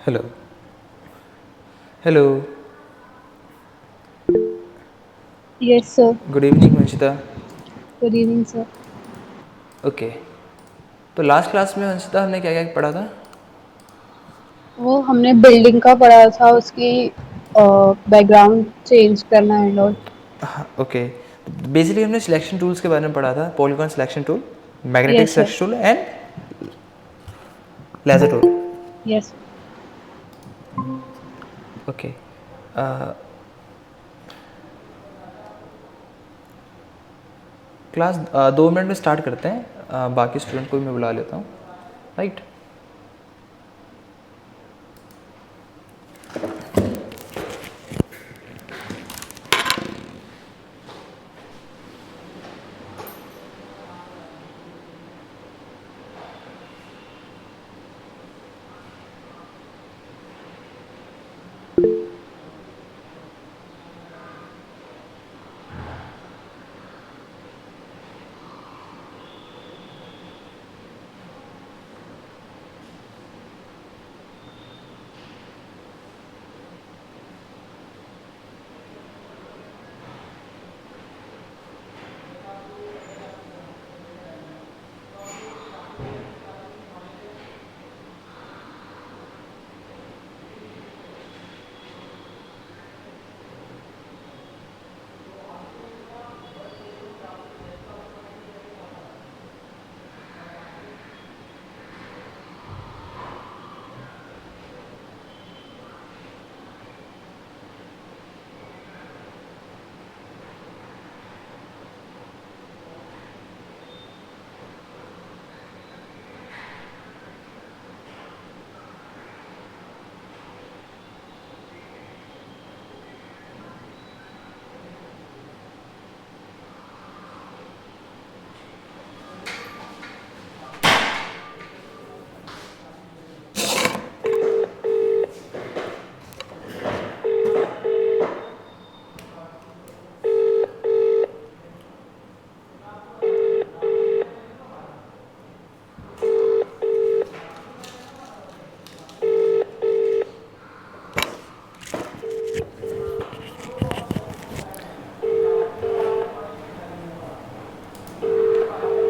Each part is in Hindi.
Hello hello Yes, sir. Good evening Vanshita. Good evening, sir. Okay, तो लास्ट क्लास में वंशिता हमने क्या क्या पढ़ा था? वो हमने बिल्डिंग का पढ़ा था, उसकी बैकग्राउंड चेंज करना एंड ऑल। हाँ ओके, बेसिकली हमने सिलेक्शन टूल्स के बारे में पढ़ा था। Polygon selection tool, magnetic yes sir. Selection tool and laser tool. Yes. Okay, class 2 minute में स्टार्ट करते हैं। बाकी स्टूडेंट को भी मैं बुला लेता हूँ, right?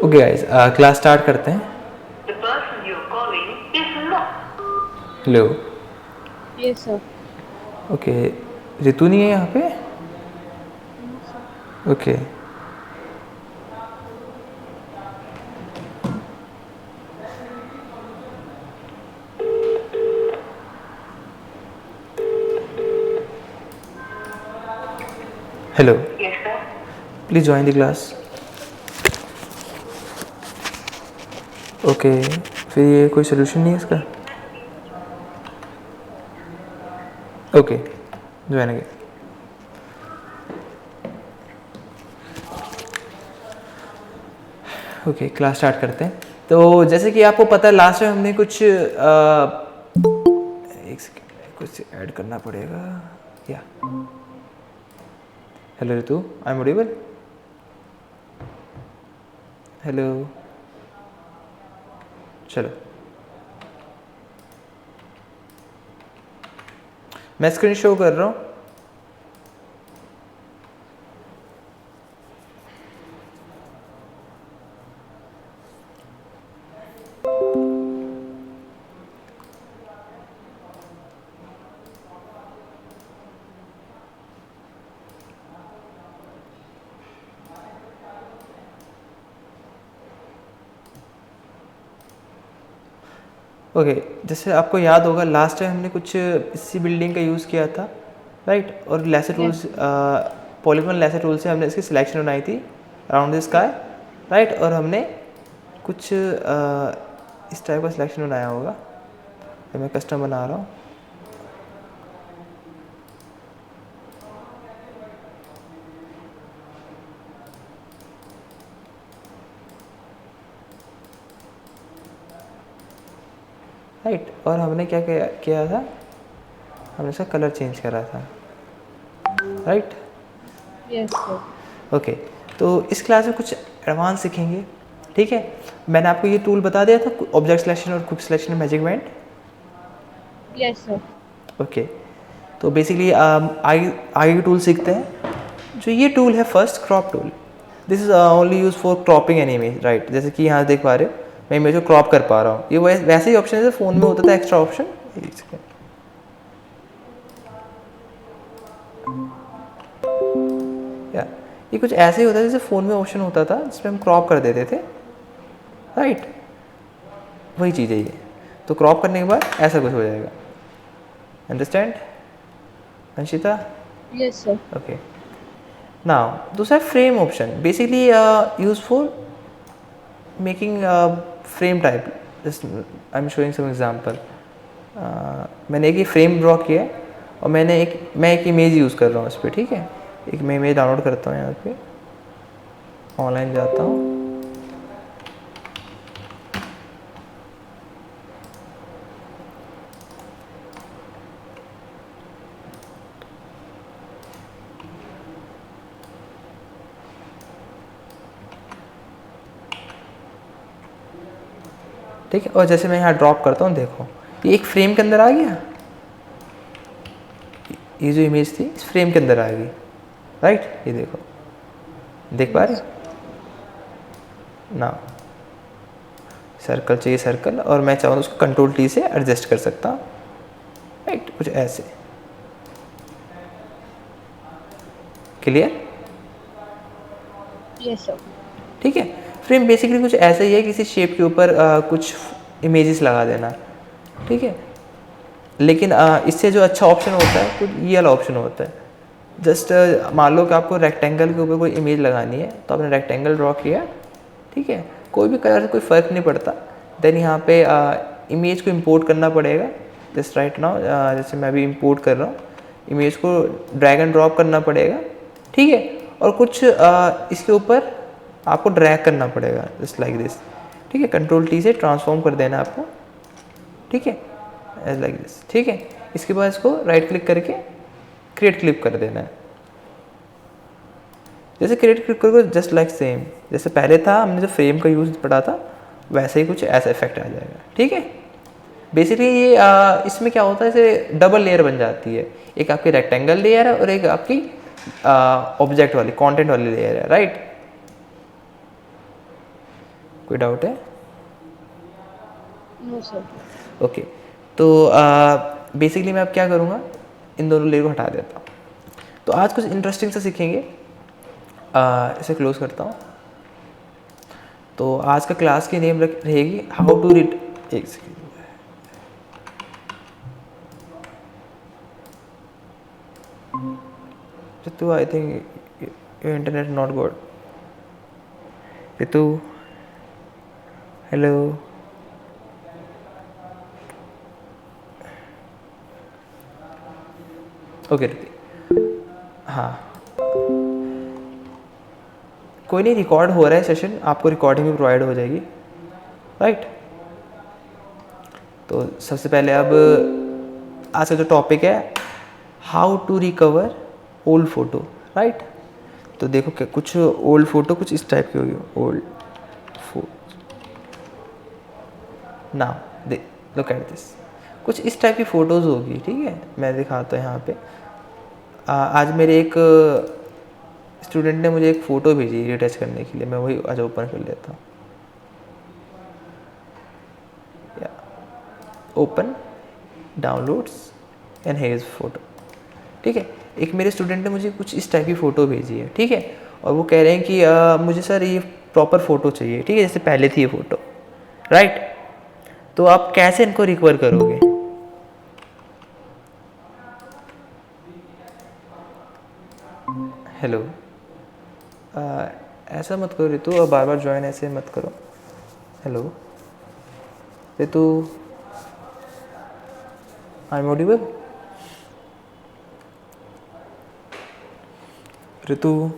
Okay guys, class start करते हैं। Hello. Yes sir. Okay, Ritu नहीं है यहाँ पे? No sir. Okay, hello, please join the class. Okay, फिर ये कोई सोल्यूशन नहीं है इसका? Okay, join again. Okay, class start करते हैं। तो जैसे कि आपको पता है, लास्ट में हमने कुछ एक सेकेंड, कुछ ऐड करना पड़ेगा। या hello Ritu, I am audible? Hello, चलो मैं स्क्रीन शो कर रहा हूँ। ओके, जैसे आपको याद होगा लास्ट टाइम हमने कुछ इसी बिल्डिंग का यूज़ किया था, राइट? और laser yes. Tools, polygon laser tool से हमने इसकी सिलेक्शन बनाई थी अराउंड द स्काई, राइट? और हमने कुछ इस टाइप का सिलेक्शन बनाया होगा। तो मैं कस्टम बना रहा हूँ। राइट, और हमने क्या किया था? हमने इसका कलर चेंज करा था, राइट? Yes sir. ओके, तो इस क्लास में कुछ एडवांस सीखेंगे, ठीक है? मैंने आपको ये टूल बता दिया था, ऑब्जेक्ट सिलेक्शन और quick selection magic band. Yes, sir. Okay, तो बेसिकली आगे आगे की टूल सीखते हैं। जो ये टूल है first, crop tool, this is only use for cropping an image, right. जैसे कि यहाँ देख पा रहे हो, मैं इमेज को क्रॉप कर पा रहा हूँ। ये वैसे ही ऑप्शन है फ़ोन में होता था, एक्स्ट्रा ऑप्शन। या ये कुछ ऐसे ही होता है जैसे फ़ोन में ऑप्शन होता था जिसमें हम क्रॉप कर देते थे, राइट। वही चीज़ है ये। तो क्रॉप करने के बाद ऐसा कुछ हो जाएगा। Understand Anshita? Yes, sir. Okay. Now, those are frame option. Basically, used for making a frame type. Just I'm showing some example. मैंने एक फ्रेम ड्रॉ किया है और मैं एक इमेज यूज़ कर रहा हूँ इस पर, ठीक है। एक मैं इमेज डाउनलोड करता हूँ, यहाँ पे ऑनलाइन जाता हूँ। ठीक है, और जैसे मैं यहाँ ड्रॉप करता हूँ, देखो ये एक फ्रेम के अंदर आ गया। ये जो इमेज थी इस फ्रेम के अंदर आ गई, राइट। ये देखो, देख पा रहे Yes. हो ना। सर्कल चाहिए सर्कल, और मैं चाहूँ तो उसको कंट्रोल टी से एडजस्ट कर सकता हूँ, राइट। कुछ ऐसे, क्लियर? Yes, sir. ठीक है। फ्रेम बेसिकली कुछ ऐसा ही है, किसी शेप के ऊपर कुछ इमेजेस लगा देना, ठीक है। लेकिन इससे जो अच्छा ऑप्शन होता है कुछ ये वाला ऑप्शन होता है। जस्ट मान लो कि आपको रेक्टेंगल के ऊपर कोई इमेज लगानी है, तो आपने रेक्टेंगल ड्रॉ किया, ठीक है। कोई भी कलर से कोई फ़र्क नहीं पड़ता। देन यहाँ पे इमेज को इंपोर्ट करना पड़ेगा। जस्ट राइट नाउ जैसे मैं अभी इंपोर्ट कर रहा हूँ, इमेज को ड्रैग एंड ड्रॉप करना पड़ेगा, ठीक है। और कुछ इसके ऊपर आपको ड्रैग करना पड़ेगा, जस्ट लाइक दिस, ठीक है। कंट्रोल टी से ट्रांसफॉर्म कर देना आपको, ठीक है, एज लाइक दिस, ठीक है। इसके बाद इसको राइट क्लिक करके क्रिएट क्लिप कर देना है। जैसे क्रिएट क्लिप करोगे जस्ट लाइक सेम जैसे पहले था, हमने जो फ्रेम का यूज़ पढ़ा था वैसे ही कुछ ऐसा इफेक्ट आ जाएगा, ठीक है। बेसिकली ये इसमें क्या होता है, जैसे डबल लेयर बन जाती है। एक आपकी रेक्टेंगल लेयर है और एक आपकी ऑब्जेक्ट वाली कंटेंट वाली लेयर है, राइट। कोई डाउट है? No, sir. ओके, तो बेसिकली मैं अब क्या करूँगा, इन दोनों लेयर को हटा देता हूँ। तो आज कुछ इंटरेस्टिंग से सीखेंगे। इसे क्लोज करता हूँ। तो आज का क्लास की नेम रहेगी हाउ टू रीड, एक second, Ritu I think your internet not good. Ritu, hello. Okay रिति, हाँ कोई नहीं, रिकॉर्ड हो रहा है सेशन, आपको रिकॉर्डिंग भी प्रोवाइड हो जाएगी, राइट। तो सबसे पहले अब आज का जो टॉपिक है, how to recover old photo, right. तो देखो क्या कुछ ओल्ड फोटो कुछ इस टाइप की होगी, ओल्ड ना, दे लुक एट दिस, कुछ इस टाइप की फ़ोटोज़ होगी, ठीक है। मैं दिखाता हूँ यहाँ पे। आज मेरे एक स्टूडेंट ने मुझे एक फ़ोटो भेजी रिटच करने के लिए, मैं वही आज ओपन कर लेता हूँ। या open downloads and here photo, ठीक है। एक मेरे स्टूडेंट ने मुझे कुछ इस टाइप की फ़ोटो भेजी है, ठीक है। और वो कह रहे हैं कि मुझे सर ये प्रॉपर फ़ोटो चाहिए, ठीक है, जैसे पहले थी ये फ़ोटो, राइट। तो आप कैसे इनको रिकवर करोगे? हेलो, ऐसा मत करो रितु, और बार बार ज्वाइन ऐसे मत करो। Hello Ritu, I am audible? Ritu,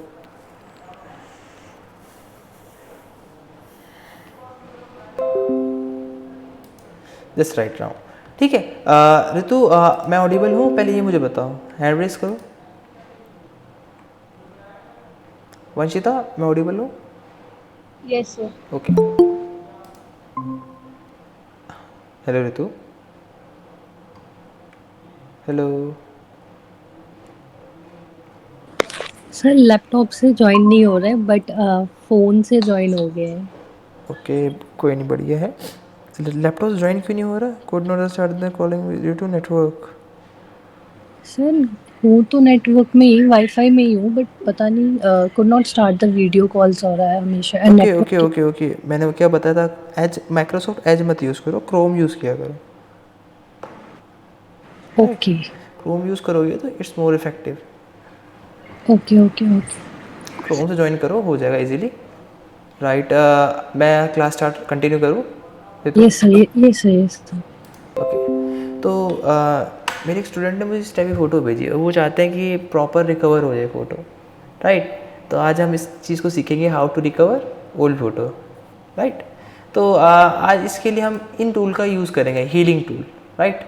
just right now, ठीक है। रितु, मैं ऑडिबल हूँ? पहले ये मुझे बताओ, हैंड रेस करो। वंशिता, मैं ऑडिबल हूँ? Yes, sir. Okay. Hello Ritu, hello. Sir laptop से ज्वाइन नहीं हो रहा है बट फ़ोन से ज्वाइन हो गया है। ओके, कोई नहीं, बढ़िया है। लैपटॉप ज्वाइन क्यों नहीं हो रहा? Could not start the calling due to network. Sir हूँ तो नेटवर्क में ही, वाईफाई में ही हूँ, बट पता नहीं could not start the video calls हो रहा है हमेशा ओके नेटवर्क ओके की। ओके ओके, मैंने क्या बताया था, एज माइक्रोसॉफ्ट एज मत यूज़ करो, क्रोम यूज़ किया करो। राइट, ओके क्रोम यूज़ करोगे तो it's more effective. Okay okay okay. Chrome से ज्वाइन करो, हो जाएगा इजीली। राइट, मैं क्लास स्टार्ट कंटिन्यू करूँ तो? ये सही, ये सही है सर। ओके, तो मेरे एक स्टूडेंट ने मुझे इस टाइप की फ़ोटो भेजी है, वो चाहते हैं कि प्रॉपर रिकवर हो जाए फ़ोटो। राइट, तो आज हम इस चीज़ को सीखेंगे, how to recover old photo. Right, तो आज इसके लिए हम इन टूल का यूज़ करेंगे, healing tool. Right,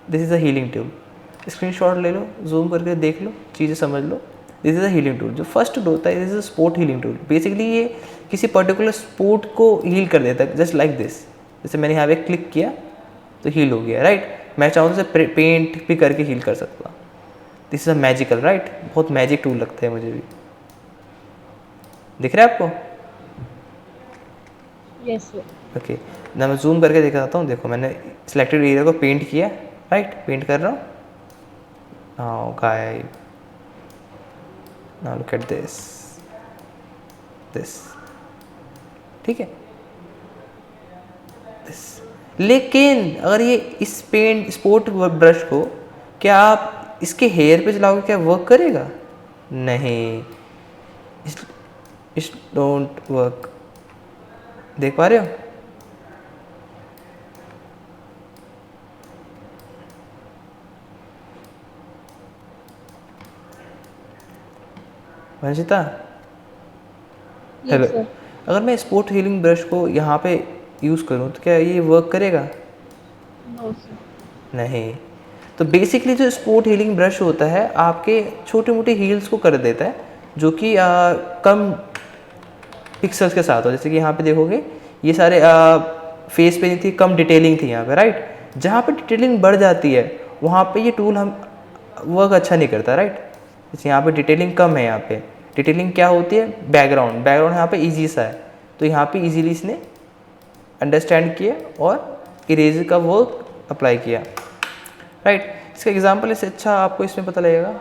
this is a healing tool. Screenshot ले लो, जूम करके देख लो, चीज़ें समझ लो। This is a healing tool. जो फर्स्ट टूल होता है, this is a spot healing tool. Basically ये किसी पर्टिकुलर स्पोर्ट को हील कर देता है, जस्ट लाइक दिस। जैसे मैंने यहाँ पे क्लिक किया तो हील हो गया। राइट, मैं चाहूँ तो पेंट भी करके हील कर सकता हूँ। This is a magical, right, बहुत मैजिक टूल लगता है मुझे भी। दिख रहा है आपको? Yes sir. ओके, ना मैं जूम करके दिखाता हूँ। देखो, मैंने सिलेक्टेड एरिया को पेंट किया। राइट, पेंट कर रहा हूँ। हाँ, गायब। Now look at this, this. ठीक है, दिस। लेकिन अगर ये इस पेंट स्पोर्ट ब्रश को क्या आप इसके हेयर पे चलाओगे, क्या वर्क करेगा? नहीं, इस डोंट वर्क। देख पा रहे हो? वंशिता, हेलो। Yes sir. अगर मैं स्पोर्ट हीलिंग ब्रश को यहाँ पे यूज़ करूँ तो क्या ये वर्क करेगा? No sir. नहीं। तो बेसिकली जो स्पोर्ट हीलिंग ब्रश होता है, आपके छोटे मोटे हील्स को कर देता है, जो कि कम पिक्सल्स के साथ हो। जैसे कि यहाँ पे देखोगे, ये सारे फेस पे नहीं थी, कम डिटेलिंग थी यहाँ पे। राइट, जहाँ पे डिटेलिंग बढ़ जाती है वहाँ पे ये टूल हम वर्क अच्छा नहीं करता। राइट, जैसे यहाँ पे डिटेलिंग कम है, यहाँ पे डिटेलिंग क्या होती है, बैकग्राउंड। बैकग्राउंड यहाँ पे ईजी सा है, तो यहाँ पे ईजीली इसने अंडरस्टैंड किया और इरेजर का वर्क अप्लाई किया। राइट, इसका एग्जाम्पल इससे अच्छा आपको इसमें पता लगेगा।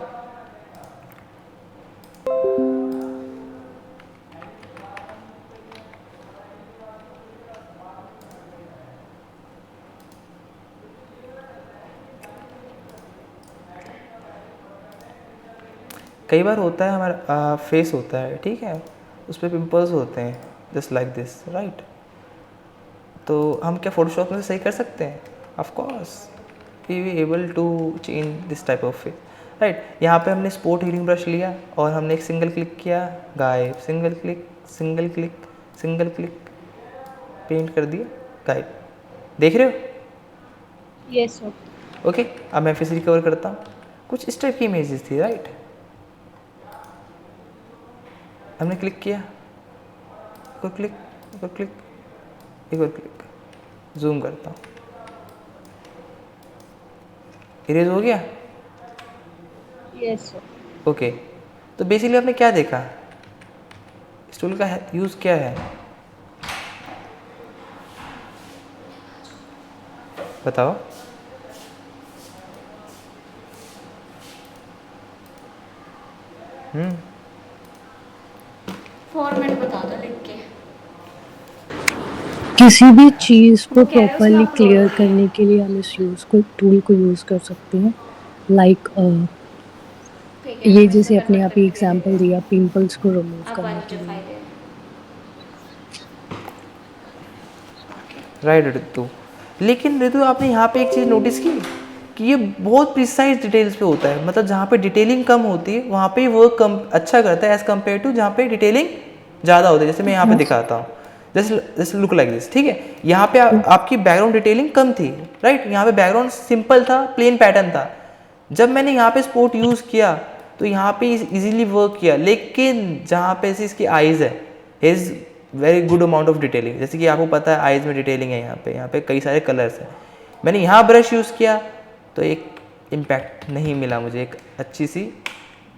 कई बार होता है हमारा फेस होता है, ठीक है, उस पर पिंपल्स होते हैं, जस्ट लाइक दिस। राइट, तो हम क्या फोटोशॉप में सही कर सकते हैं? Of course we we able to change this type of face. Right, यहाँ पे हमने स्पोर्ट हीलिंग ब्रश लिया और हमने एक सिंगल क्लिक किया, गायब। Single click, single click, single click, paint कर दिया, गायब। देख रहे हो? Yes sir. ओके, अब मैं फिर से रिकवर करता हूँ। कुछ इस टाइप की इमेजेस थी। राइट, हमने क्लिक किया, एक और क्लिक, एक और क्लिक, एक और क्लिक, जूम करता हूँ, इरेज हो गया। Yes sir. ओके, तो बेसिकली आपने क्या देखा, इस टूल का यूज़ क्या है, बताओ। फॉर्मेट बता दो लिख के। किसी भी चीज़ को वो कह रहे हैं उसमें प्रॉपरली क्लियर अपलोड करने के लिए हम इस यूज़ को टूल को यूज़ कर सकते हैं। लाइक ठीक है, ये हम इसमें जैसे अपने कन्वर्ट आप ही करके दे देते एग्जांपल हैं। दिया पिंपल्स को रिमूव आप करने के 125 लिए। दे राइट ऋतु, लेकिन ऋतु आपने यहाँ पे एक चीज़ नोटिस की कि ये बहुत प्रिसाइज डिटेल्स पे होता है। मतलब जहाँ पे डिटेलिंग कम होती है वहाँ पे वर्क कम अच्छा करता है, एज़ कम्पेयर टू जहाँ पे डिटेलिंग ज़्यादा होती है। जैसे मैं यहाँ पे हाँ दिखाता हूँ, जैसे लुक लाइक दिस। ठीक है, यहाँ पे आपकी बैकग्राउंड डिटेलिंग कम थी। राइट, यहाँ पे बैकग्राउंड सिंपल था, प्लेन पैटर्न था। जब मैंने यहाँ पे स्पोर्ट यूज़ किया तो यहाँ पे इजीली वर्क किया। लेकिन जहाँ पे से इसकी आइज़ है, is very good amount of detailing. जैसे कि आपको पता है आइज़ में डिटेलिंग है, यहाँ पे कई सारे कलर्स हैं। मैंने यहाँ ब्रश यूज़ किया तो एक इम्पैक्ट नहीं मिला मुझे, एक अच्छी सी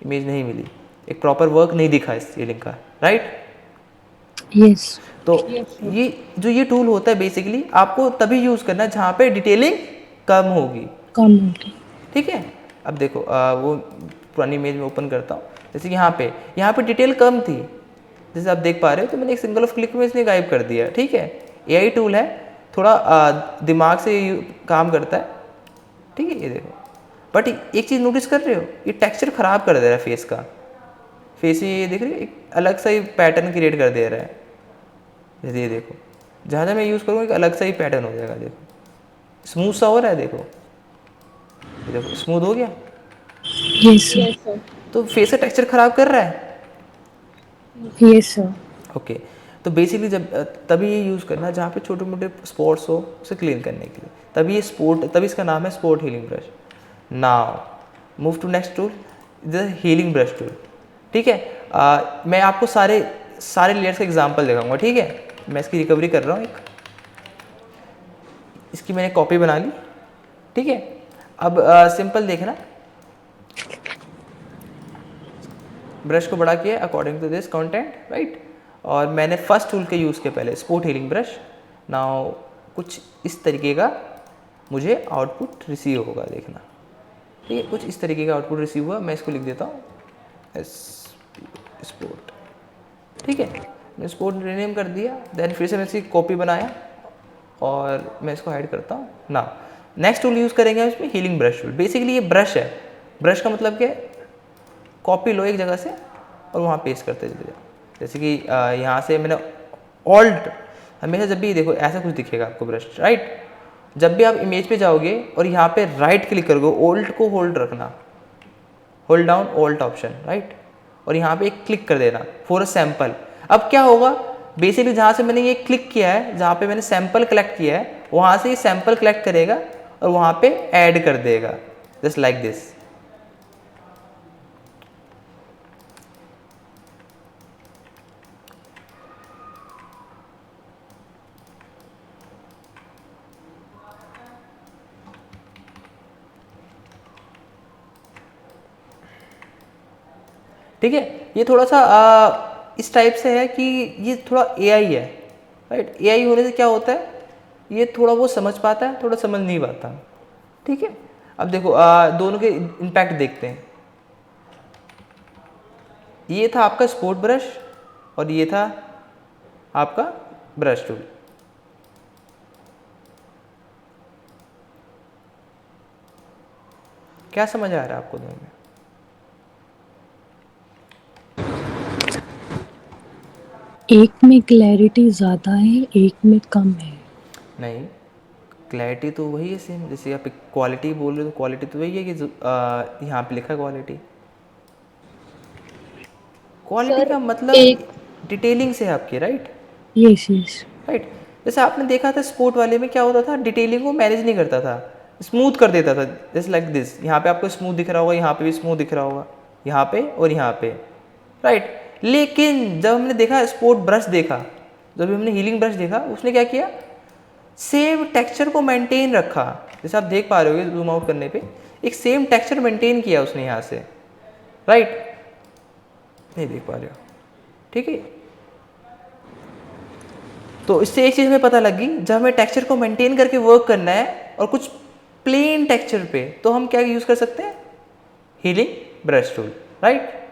इमेज नहीं मिली, एक प्रॉपर वर्क नहीं दिखा इस सीलिंग का, राइट। यस। तो ये टूल होता है बेसिकली आपको तभी यूज़ करना है जहाँ पे डिटेलिंग कम होगी, कम होगी। ठीक है। अब देखो वो पुरानी इमेज में ओपन करता हूँ, जैसे कि यहाँ पे डिटेल कम थी, जैसे आप देख पा रहे हो, तो मैंने एक सिंगल ऑफ क्लिक में इसने गायब कर दिया, ठीक है। एआई टूल है, थोड़ा दिमाग से काम करता है, ठीक है। ये देखो, बट एक चीज़ नोटिस कर रहे हो, ये टेक्सचर ख़राब कर दे रहा है फेस का, फेस ये देख रहे हो एक अलग सा ही पैटर्न क्रिएट कर दे रहा है। जैसे ये देखो, जहाँ जहाँ मैं यूज़ करूँगा एक अलग सा ही पैटर्न हो जाएगा, देखो स्मूथ सा हो रहा है, देखो ये देखो स्मूथ हो गया। Yes sir. तो फेस का टेक्सचर ख़राब कर रहा है। Yes sir. ओके, तो बेसिकली जब तभी ये यूज़ करना जहाँ पे छोटे मोटे स्पॉट्स हो उसे क्लीन करने के लिए, तभी इसका नाम है spot healing brush. Now move to next tool, the healing brush tool, ठीक है। मैं आपको सारे लेयर्स का एग्जांपल दिखाऊंगा, ठीक है। मैं इसकी रिकवरी कर रहा हूँ, एक इसकी मैंने कॉपी बना ली, ठीक है। अब सिंपल देखना, ब्रश को बड़ा किया according to this content, right. और मैंने फर्स्ट टूल के यूज़ के पहले स्पॉट हीलिंग ब्रश, नाउ कुछ इस तरीके का मुझे आउटपुट रिसीव होगा, देखना, ठीक है। कुछ इस तरीके का आउटपुट रिसीव हुआ, मैं इसको लिख देता हूँ स्पॉट, ठीक है। मैं स्पॉट रीनेम कर दिया, देन फिर से मैं इसकी कॉपी बनाया और मैं इसको हाइड करता हूँ ना। नेक्स्ट टूल यूज़ करेंगे हम इसमें हीलिंग ब्रश टूल। बेसिकली ये ब्रश है, ब्रश का मतलब क्या, कॉपी लो एक जगह से और वहाँ पेस्ट करते चले जाओ। जैसे कि यहाँ से मैंने ऑल्ट, हमेशा जब भी देखो ऐसा कुछ दिखेगा आपको ब्रश, राइट। जब भी आप इमेज पे जाओगे और यहाँ पे राइट क्लिक करोगे, ऑल्ट को होल्ड रखना, hold down alt option, right, और यहाँ पे एक क्लिक कर देना फॉर अ सैम्पल। अब क्या होगा, बेसिकली जहाँ से मैंने ये क्लिक किया है, जहाँ पे मैंने सैम्पल कलेक्ट किया है, वहाँ से ये सैम्पल कलेक्ट करेगा और वहाँ पे ऐड कर देगा, जस्ट लाइक दिस। ठीक है, ये थोड़ा सा इस टाइप से है कि ये थोड़ा एआई है, राइट। एआई होने से क्या होता है, ये थोड़ा वो समझ पाता है, थोड़ा समझ नहीं पाता, ठीक है। अब देखो दोनों के इम्पैक्ट देखते हैं। ये था आपका स्पोर्ट ब्रश और ये था आपका ब्रश टूल। क्या समझ आ रहा है आपको दोनों में? एक में क्लैरिटी ज़्यादा है, एक में कम है। नहीं, क्लैरिटी तो वही है सेम, जैसे आप क्वालिटी बोल रहे हो तो क्वालिटी तो वही है कि यहाँ पे लिखा है क्वालिटी। क्वालिटी का मतलब डिटेलिंग से है आपकी, राइट। Yes yes. राइट, जैसे आपने देखा था स्पोर्ट वाले में क्या होता था, डिटेलिंग को मैनेज नहीं करता था, स्मूथ कर देता था, जैसे लाइक दिस। यहाँ पे आपको स्मूथ दिख रहा होगा, यहाँ पे भी स्मूथ दिख रहा होगा, यहाँ पे और यहाँ पे, राइट। लेकिन जब हमने देखा स्पोर्ट ब्रश देखा, जब हमने हीलिंग ब्रश देखा, उसने क्या किया, सेम टेक्सचर को मेंटेन रखा। जैसे आप देख पा रहे हो जूम आउट करने पे, एक सेम टेक्सचर मेंटेन किया उसने यहाँ से, राइट। नहीं देख पा रहे हो, ठीक है। तो इससे एक चीज़ हमें पता लगी, जब हमें टेक्सचर को मेंटेन करके वर्क करना है और कुछ प्लेन टेक्सचर पे, तो हम क्या यूज़ कर सकते हैं, healing brush tool, right.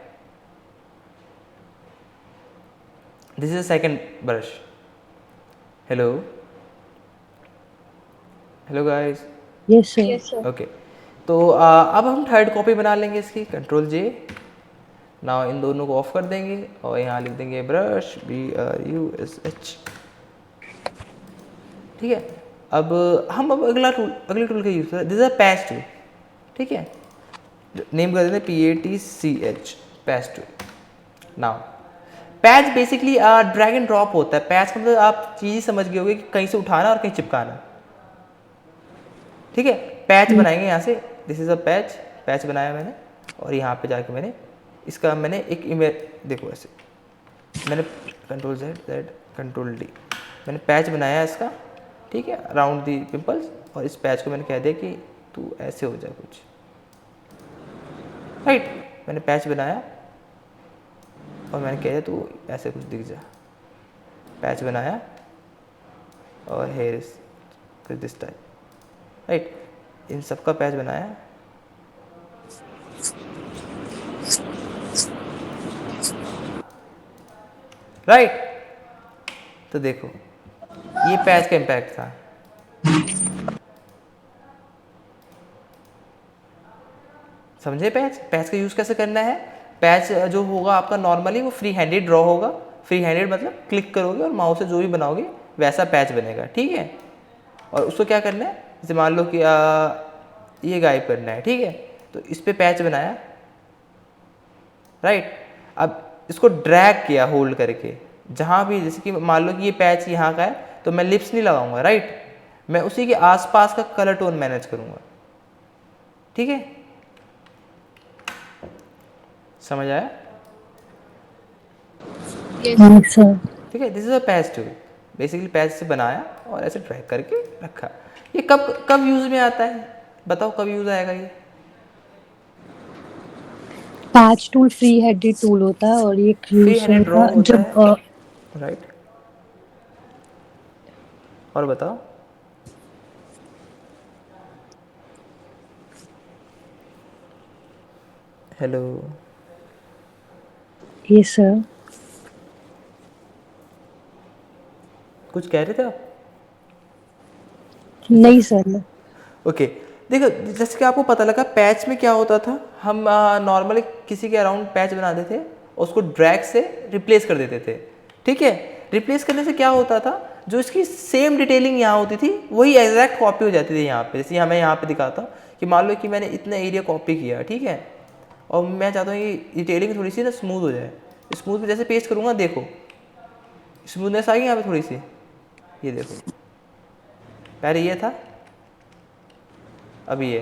This is second brush. Hello hello guys. Yes sir. Okay, तो अब हम थर्ड कॉपी बना लेंगे इसकी, कंट्रोल जे। नाउ इन दोनों को ऑफ कर देंगे और यहाँ लिख देंगे ब्रश, BRUSH, ठीक है। अब अगले टूल का यूज़ करें, this is a patch tool, ठीक है। नेम कर देते हैं PATCH, patch tool. Now patch basically drag and drop होता है। पैच मतलब आप चीज़ समझ गए होगे कि कहीं से उठाना और कहीं चिपकाना, ठीक है। पैच बनाएंगे यहाँ से, दिस इज अ पैच बनाया मैंने, और यहाँ पे जाके मैंने एक इमेज, देखो ऐसे मैंने कंट्रोल Z कंट्रोल D, मैंने पैच बनाया इसका, ठीक है, अराउंड दी पिंपल्स। और इस पैच को मैंने कह दिया कि तू ऐसे हो जाए कुछ, राइट। मैंने पैच बनाया और मैंने कह दिया तू ऐसे कुछ दिख जा, पैच बनाया और हेयर इज कुछ दिस टाइप, राइट। इन सब का पैच बनाया, राइट। तो देखो ये पैच का इम्पैक्ट था। समझे पैच, पैच का यूज़ कैसे करना है। पैच जो होगा आपका नॉर्मली वो फ्री हैंडेड ड्रॉ होगा। फ्री हैंडेड मतलब क्लिक करोगे और माउस से जो भी बनाओगे वैसा पैच बनेगा, ठीक है। और उसको क्या करना है, जैसे मान लो कि ये गायब करना है, ठीक है, तो इस पर पैच बनाया, राइट। अब इसको ड्रैग किया होल्ड करके, जहाँ भी, जैसे कि मान लो कि ये पैच यहाँ का है तो मैं लिप्स नहीं लगाऊंगा, राइट। मैं उसी के आसपास का कलर टोन मैनेज करूँगा, ठीक है। समझ आया? Yes sir. ठीक है, this is a patch tool. Basically patch से बनाया और ऐसे ड्रैग करके रखा। ये कब कब यूज में आता है, बताओ कब यूज आएगा ये। Patch tool free headed tool होता है और ये फ्री यूज हैंडेड ड्रॉ होगा होता जब है, राइट। और बताओ। Hello, yes sir. कुछ कह रहे थे आप? नहीं सर। ओके, देखो जैसे कि आपको पता लगा पैच में क्या होता था, हम नॉर्मली किसी के अराउंड पैच बनाते थे और उसको ड्रैग से रिप्लेस कर देते थे, ठीक है। रिप्लेस करने से क्या होता था, जो इसकी सेम डिटेलिंग यहाँ होती थी वही एग्जैक्ट कॉपी हो जाती थी यहाँ पे। जैसे मैं यहाँ पे दिखाता हूँ कि मान लो कि मैंने इतना एरिया कॉपी किया, ठीक है, और मैं चाहता हूँ कि डिटेलिंग थोड़ी सी ना स्मूथ हो जाए। स्मूथ में जैसे पेस्ट करूँगा, देखो स्मूथनेस आ गई यहाँ पे थोड़ी सी, ये देखो पहले ये था, अभी ये,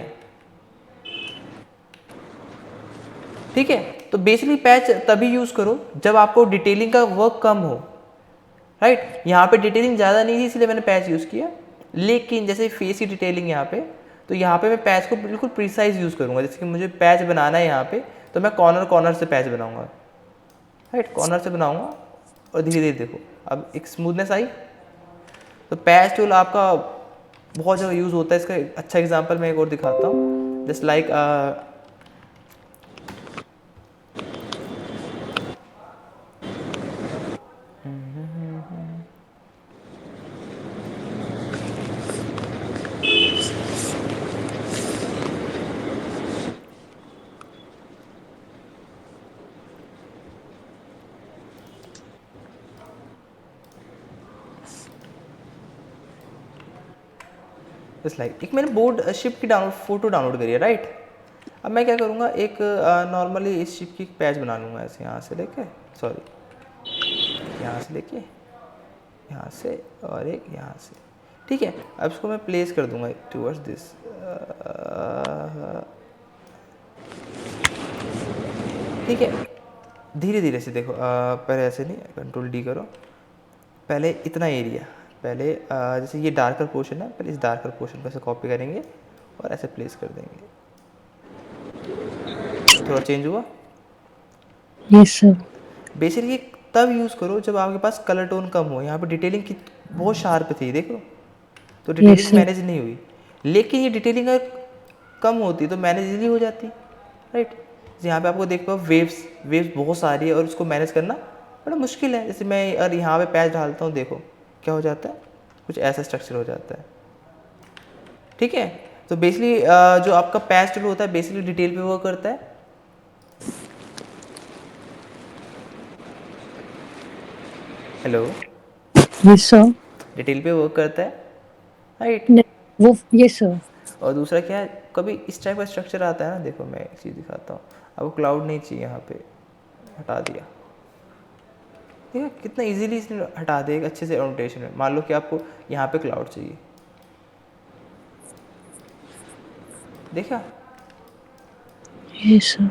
ठीक है। तो बेसिकली पैच तभी यूज करो जब आपको डिटेलिंग का वर्क कम हो, राइट। यहाँ पे डिटेलिंग ज़्यादा नहीं थी इसलिए मैंने पैच यूज़ किया, लेकिन जैसे फेस की डिटेलिंग यहाँ पे, तो यहाँ पे मैं पैच को बिल्कुल प्रिसाइज यूज़ करूँगा। जैसे कि मुझे पैच बनाना है यहाँ पे, तो मैं कॉर्नर कॉर्नर से पैच बनाऊँगा, राइट, कॉर्नर से बनाऊँगा और धीरे धीरे देखो अब एक स्मूथनेस आई। तो पैच टूल आपका बहुत जगह यूज़ होता है। इसका अच्छा एग्जांपल मैं एक और दिखाता हूँ, जस्ट लाइक एक मैंने बोर्ड शिप की फोटो डाउनलोड करी है, राइट। अब मैं क्या करूँगा, एक नॉर्मली इस शिप की पैच बना लूँगा ऐसे, यहाँ से लेके, सॉरी यहाँ से लेके यहाँ से और एक यहाँ से, ठीक है। अब इसको मैं प्लेस कर दूँगा टूवर्ड्स दिस, ठीक है। धीरे धीरे से देखो, पहले ऐसे नहीं, कंट्रोल डी करो, पहले इतना एरिया, पहले जैसे ये डार्कर पोर्शन है, पहले इस डार्कर पोर्शन को ऐसे कॉपी करेंगे और ऐसे प्लेस कर देंगे। थोड़ा चेंज हुआ? Yes sir. बेसिकली तब यूज़ करो जब आपके पास कलर टोन कम हो। यहाँ पे डिटेलिंग की बहुत शार्प थी, देखो, तो डिटेलिंग sir. मैनेज नहीं हुई। लेकिन ये डिटेलिंग अगर कम होती तो मैनेज इजीली हो जाती, राइट। यहाँ पे आपको देख पाओ वेव्स बहुत सारी है और उसको मैनेज करना बड़ा मुश्किल है। जैसे मैं अगर यहाँ पे पैच डालता हूँ, देखो क्या हो जाता है, कुछ ऐसा स्ट्रक्चर हो जाता है, ठीक है। तो बेसिकली जो आपका पैच टूल होता है बेसिकली डिटेल पे वर्क करता है। Hello, yes sir. डिटेल पे वर्क करता है, राइट। वो यस सर। और दूसरा क्या है, कभी इस टाइप का स्ट्रक्चर आता है ना, देखो मैं एक चीज़ दिखाता हूँ आपको, क्लाउड नहीं चाहिए, यहाँ पे हटा दिया, ठीक है। कितना इजीली इसने हटा दिया एक अच्छे से ओरिएंटेशन में। मान लो कि आपको यहाँ पे क्लाउड चाहिए, देखा। Yes sir.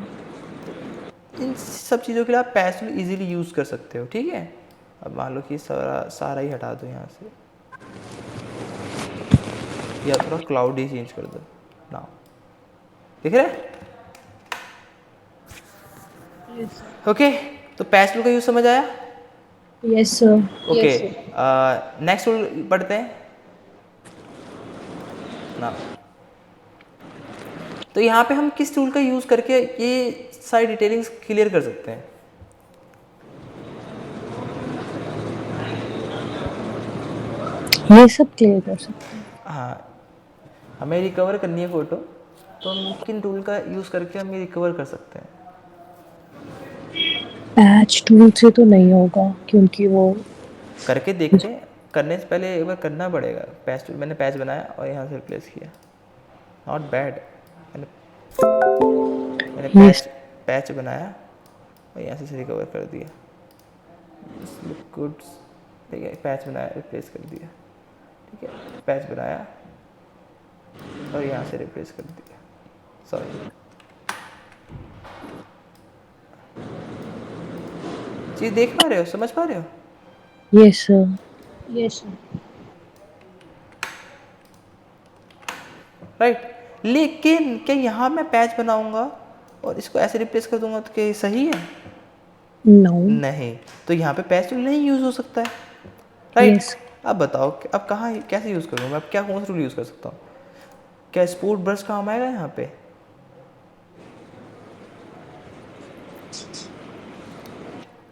इन सब चीज़ों के लिए आप पैच टूल इजीली यूज़ कर सकते हो, ठीक है। अब मान लो कि सारा ही हटा दो यहाँ से, या थोड़ा क्लाउड ही चेंज कर दो ना, दिख रहा है। यस ओके, तो पैच टूल का यूज़ समझ आया? Yes sir. Okay, yes sir. Next tool पढ़ते हैं ना। तो यहाँ पे हम किस टूल का यूज़ करके ये सारी डिटेलिंग्स क्लियर कर सकते हैं? ये सब क्लियर कर सकते हैं। हाँ, हमें रिकवर करनी है फ़ोटो, तो हम किन टूल का यूज़ करके हम ये रिकवर कर सकते हैं? पैच टूल से तो नहीं होगा क्योंकि वो करके देखते हैं, करने से पहले एक बार करना पड़ेगा। पैच टूल मैंने पैच बनाया और यहाँ से रिप्लेस किया, नॉट बैड। मैंने मैंने Yes. पैच बनाया और यहाँ से रिकवर कर दिया, लुक गुड। ठीक है, पैच बनाया, रिप्लेस कर दिया। ठीक है, पैच बनाया और यहाँ से रिप्लेस कर दिया, सॉरी। चीज़ देख पा रहे हो, समझ पा रहे हो? Yes sir. Yes sir. Right, लेकिन क्या यहाँ मैं पैच बनाऊंगा और इसको ऐसे रिप्लेस कर दूंगा तो क्या ये सही है? नो। नहीं, तो यहाँ पे पैच टूल नहीं यूज़ हो सकता है। Right, Yes. अब बताओ कि अब कहाँ कैसे यूज़ करूँ मैं? अब क्या कौन सा टूल यूज़ कर सकता हूँ? क्या स्पूट ब्रश काम आएगा यहाँ पे?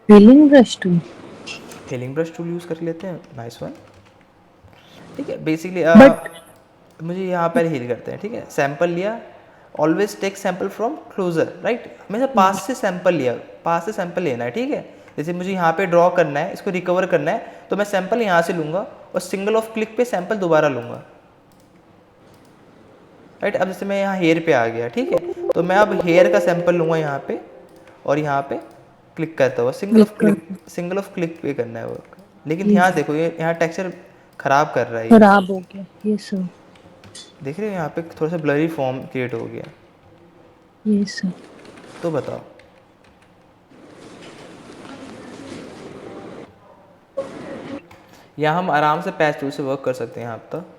Filling brush tool. Filling brush tool use कर लेते हैं, नाइस वन। ठीक है, बेसिकली But मुझे यहाँ पर हील करते हैं। ठीक है, सैंपल लिया, always take sample from closer. Right, हमेशा पास से सैंपल लिया, पास से सैंपल लेना है। ठीक है, जैसे मुझे यहाँ पे ड्रॉ करना है, इसको रिकवर करना है, तो मैं सैंपल यहाँ से लूँगा और सिंगल ऑफ क्लिक पे सैंपल दोबारा लूँगा। राइट, अब जैसे मैं यहाँ हेयर पे आ गया, ठीक है, तो मैं अब हेयर का सैंपल लूँगा यहाँ पे और यहाँ पे क्लिक करता हुआ सिंगल ऑफ क्लिक पे करना है वर्क। लेकिन यहाँ देखो, ये यहाँ टेक्सचर खराब कर रहा है ये। खराब हो गया। Yes sir. देख रहे हो यहाँ पे थोड़ा सा ब्लरी फॉर्म क्रिएट हो गया। Yes sir. तो बताओ, यहाँ हम आराम से पैच टूल से वर्क कर सकते हैं यहाँ तक।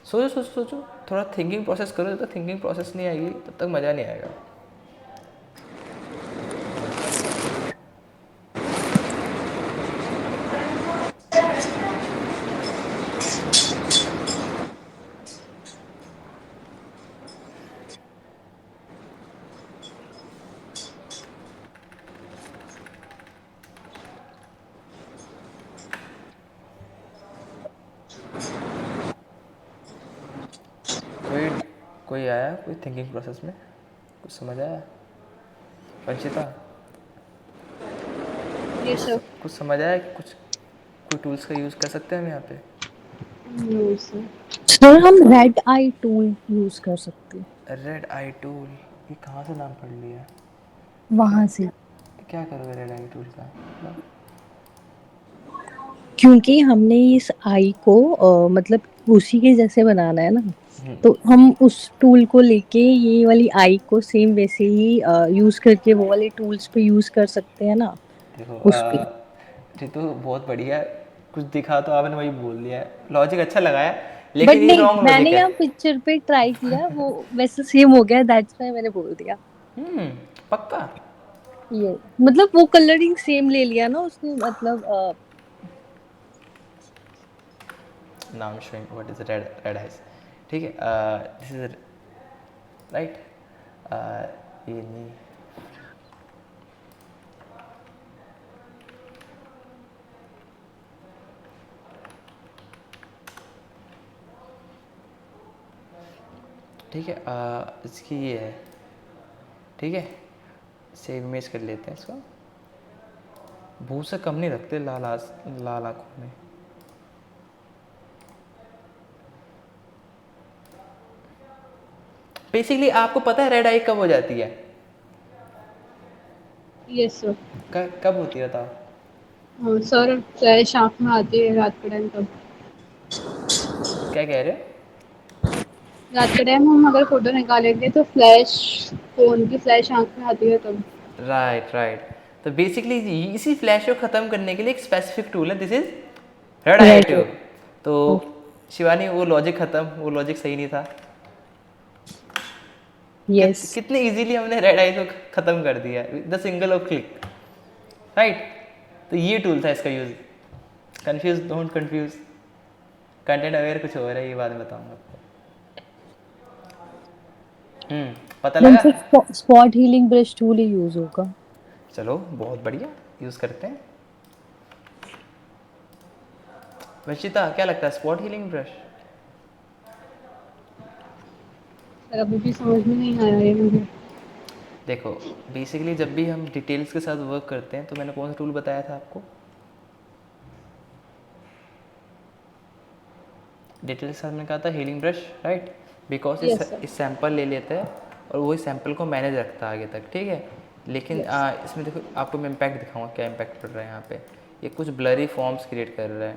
सोचो सोचो सोचो, थोड़ा थिंकिंग प्रोसेस करो। जब तक थिंकिंग प्रोसेस नहीं आएगी तब तक मज़ा नहीं आएगा। कोई कोई आया कोई थिंकिंग प्रोसेस में? कुछ समझ आया? पंचिता, यस सर। कुछ समझ आया कि कुछ कोई टूल्स का यूज़ कर सकते हैं हम यहाँ पे? No sir. सर हम रेड आई टूल यूज कर सकते हैं रेड आई टूल, ये कहाँ से नाम पढ़ लिया? वहां से, क्या करोगे रेड आई टूल का? क्योंकि हमने इस आई को मतलब उसी के जैसे बनाना है ना, तो हम उस टूल को लेके ये वाली आई को सेम वैसे ही यूज करके वो वाले टूल्स पे यूज कर सकते हैं ना देखो उस पे। ये तो बहुत बढ़िया है, कुछ दिखा तो आपने वही बोल दिया है, लॉजिक अच्छा लगाया, बट लेकिन ये नहीं, रॉन्ग मैंने लॉजिक है। यहाँ पिक्चर पे ट्राई किया, वो वैसे सेम हो गया, दैट्स व्हाई मैंने बोल दिया। पक्का? ये मतलब वो कलरिंग सेम ले लिया ना उसने, मतलब now showing what is red eyes. ठीक है, दिस इज राइट, ये नहीं, ठीक है, इसकी ये है। ठीक है, सेव इमेज कर लेते हैं इसको। भू से कम नहीं रखते लाल आँखों में। बेसिकली आपको पता है रेड आई कब हो जाती है? Yes sir. कब होती है बताओ? हाँ सर, चाहे शाम में आती है रात के टाइम तब। क्या कह रहे हो? रात के टाइम हम अगर फोटो निकालेंगे तो फ्लैश, फोन की फ्लैश आंख में आती है तब। Right right. तो बेसिकली इसी फ्लैश को ख़त्म करने के लिए एक स्पेसिफिक टूल है, this is red I read. Tube. तो शिवानी वो लॉजिक ख़त्म, वो लॉजिक सही नहीं था। यस। कितने इजीली हमने रेड आई को ख़त्म कर दिया the single of click, right. तो ये टूल था इसका use. Confuse don't confuse, content aware कुछ और है, ये बाद में बताऊंगा आपको। पता देन लगा। फिर स्पॉट हीलिंग ब्रश टूल ही यूज होगा। चलो बहुत बढ़िया, यूज़ करते हैं। वंशिता क्या लगता है स्पॉट हीलिंग ब्रश? पर अभी भी समझ में नहीं आया ये मुझे। देखो बेसिकली जब भी हम डिटेल्स के साथ वर्क करते हैं, तो मैंने कौन सा टूल बताया था आपको? डिटेल्स के साथ मैंने कहा था healing brush, right. Because yes sir. इस सैंपल ले लेते हैं और वही सैंपल को मैनेज रखता है आगे तक, ठीक है। लेकिन यस। इसमें देखो आपको मैं इम्पैक्ट दिखाऊंगा, क्या इम्पैक्ट पड़ रहा है यहाँ पे। ये कुछ ब्लरी फॉर्म्स क्रिएट कर रहा है,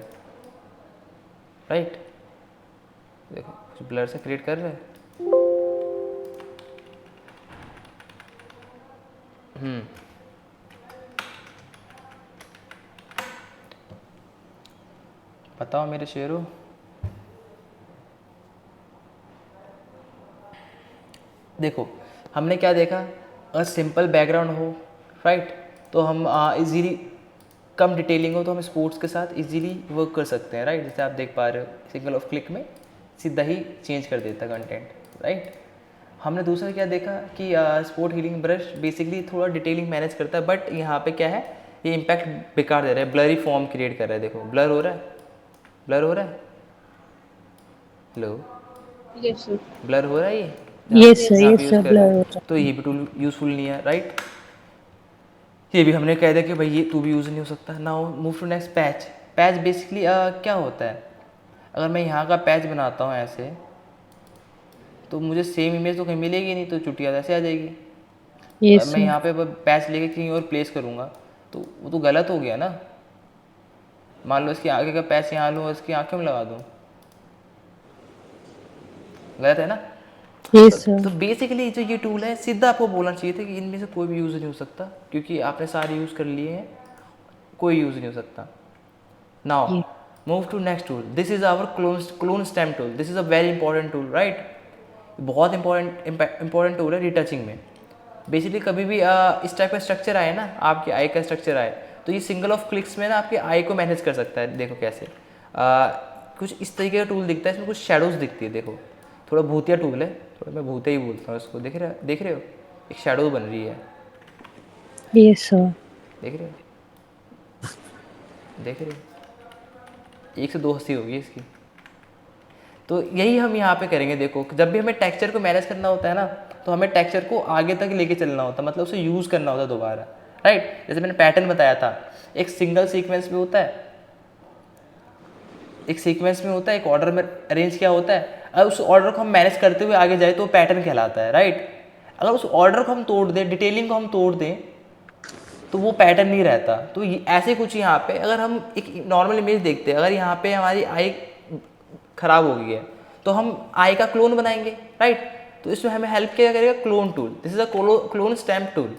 राइट। देखो कुछ ब्लर से क्रिएट कर रहा है। बताओ मेरे शेरों। देखो हमने क्या देखा, अगर सिंपल बैकग्राउंड हो, राइट, तो हम इजीली, कम डिटेलिंग हो तो हम स्पोर्ट्स के साथ इजीली वर्क कर सकते हैं, राइट। जैसे आप देख पा रहे हो सिंगल ऑफ क्लिक में सीधा ही चेंज कर देता है कंटेंट, राइट। हमने दूसरा क्या देखा कि स्पोर्ट हीलिंग ब्रश बेसिकली थोड़ा डिटेलिंग मैनेज करता है, बट यहाँ पे क्या है, ये इम्पैक्ट बेकार दे रहा है, ब्लरी फॉर्म क्रिएट कर रहा है। देखो ब्लर हो रहा है, ब्लर हो रहा है, हेलो, यस सर। ब्लर हो रहा है ये यस सर, जहाँ पे यस यूज़ सर, कर रहे ब्लर हो हैं, तो ये भी टूल यूज़फुल नहीं है, राइट। ये भी हमने कह दिया कि भाई ये टू भी यूज़ नहीं हो सकता। Now move to next patch. Patch basically क्या होता है, अगर मैं यहाँ का पैच बनाता हूँ ऐसे, तो मुझे सेम इमेज तो कहीं मिलेगी नहीं, तो चुटिया ऐसे आ जाएगी। यस मैं सर। यहाँ पे पैच लेके कहीं और प्लेस करूँगा तो वो तो गलत हो गया ना। मान लो इसके आगे का पैच यहाँ लूँ और इसकी आँखें में लगा दूँ, गलत है ना। Yes sir. तो बेसिकली जो ये टूल है, सीधा आपको बोलना चाहिए था कि इनमें से कोई भी यूज़ नहीं हो सकता, क्योंकि आपने सारे यूज़ कर लिए हैं, कोई यूज़ नहीं हो सकता। नाउ ये move to next tool, this is our clone stamp tool. This is a very important tool, right. बहुत इंपॉर्टेंट टूल है रिटचिंग में। बेसिकली कभी भी इस टाइप का स्ट्रक्चर आए ना, आपके आई का स्ट्रक्चर आए, तो ये सिंगल ऑफ क्लिक्स में ना आपके आई को मैनेज कर सकता है। देखो कैसे कुछ इस तरीके का टूल दिखता है, इसमें कुछ शेडोज दिखती है। देखो थोड़ा भूतिया टूल है, थोड़ा मैं भूतिया ही बोलता हूँ इसको। देख रहे हो एक शेडो बन रही है, यस सर। देख रहे हो, देख रहे हो, 1 से 2 हंसी होगी इसकी। तो यही हम यहाँ पे करेंगे। देखो जब भी हमें टेक्सचर को मैनेज करना होता है ना, तो हमें टेक्सचर को आगे तक लेके चलना होता है, मतलब उसे यूज़ करना होता है दोबारा, राइट। जैसे मैंने पैटर्न बताया था, एक सिंगल सीक्वेंस में होता है, एक सीक्वेंस में होता है, एक ऑर्डर में अरेंज किया होता है। अगर उस ऑर्डर को हम मैनेज करते हुए आगे जाए तो वो पैटर्न कहलाता है, राइट। अगर उस ऑर्डर को हम तोड़ दें, डिटेलिंग को हम तोड़ दें, तो वो पैटर्न नहीं रहता। तो ऐसे कुछ यहाँ पे अगर हम एक नॉर्मल इमेज देखते हैं, अगर यहाँ पे हमारी आई खराब हो गई है, तो हम आई का क्लोन बनाएंगे, राइट। तो इसमें हमें हेल्प क्या करेगा, clone tool. This is a clone stamp tool,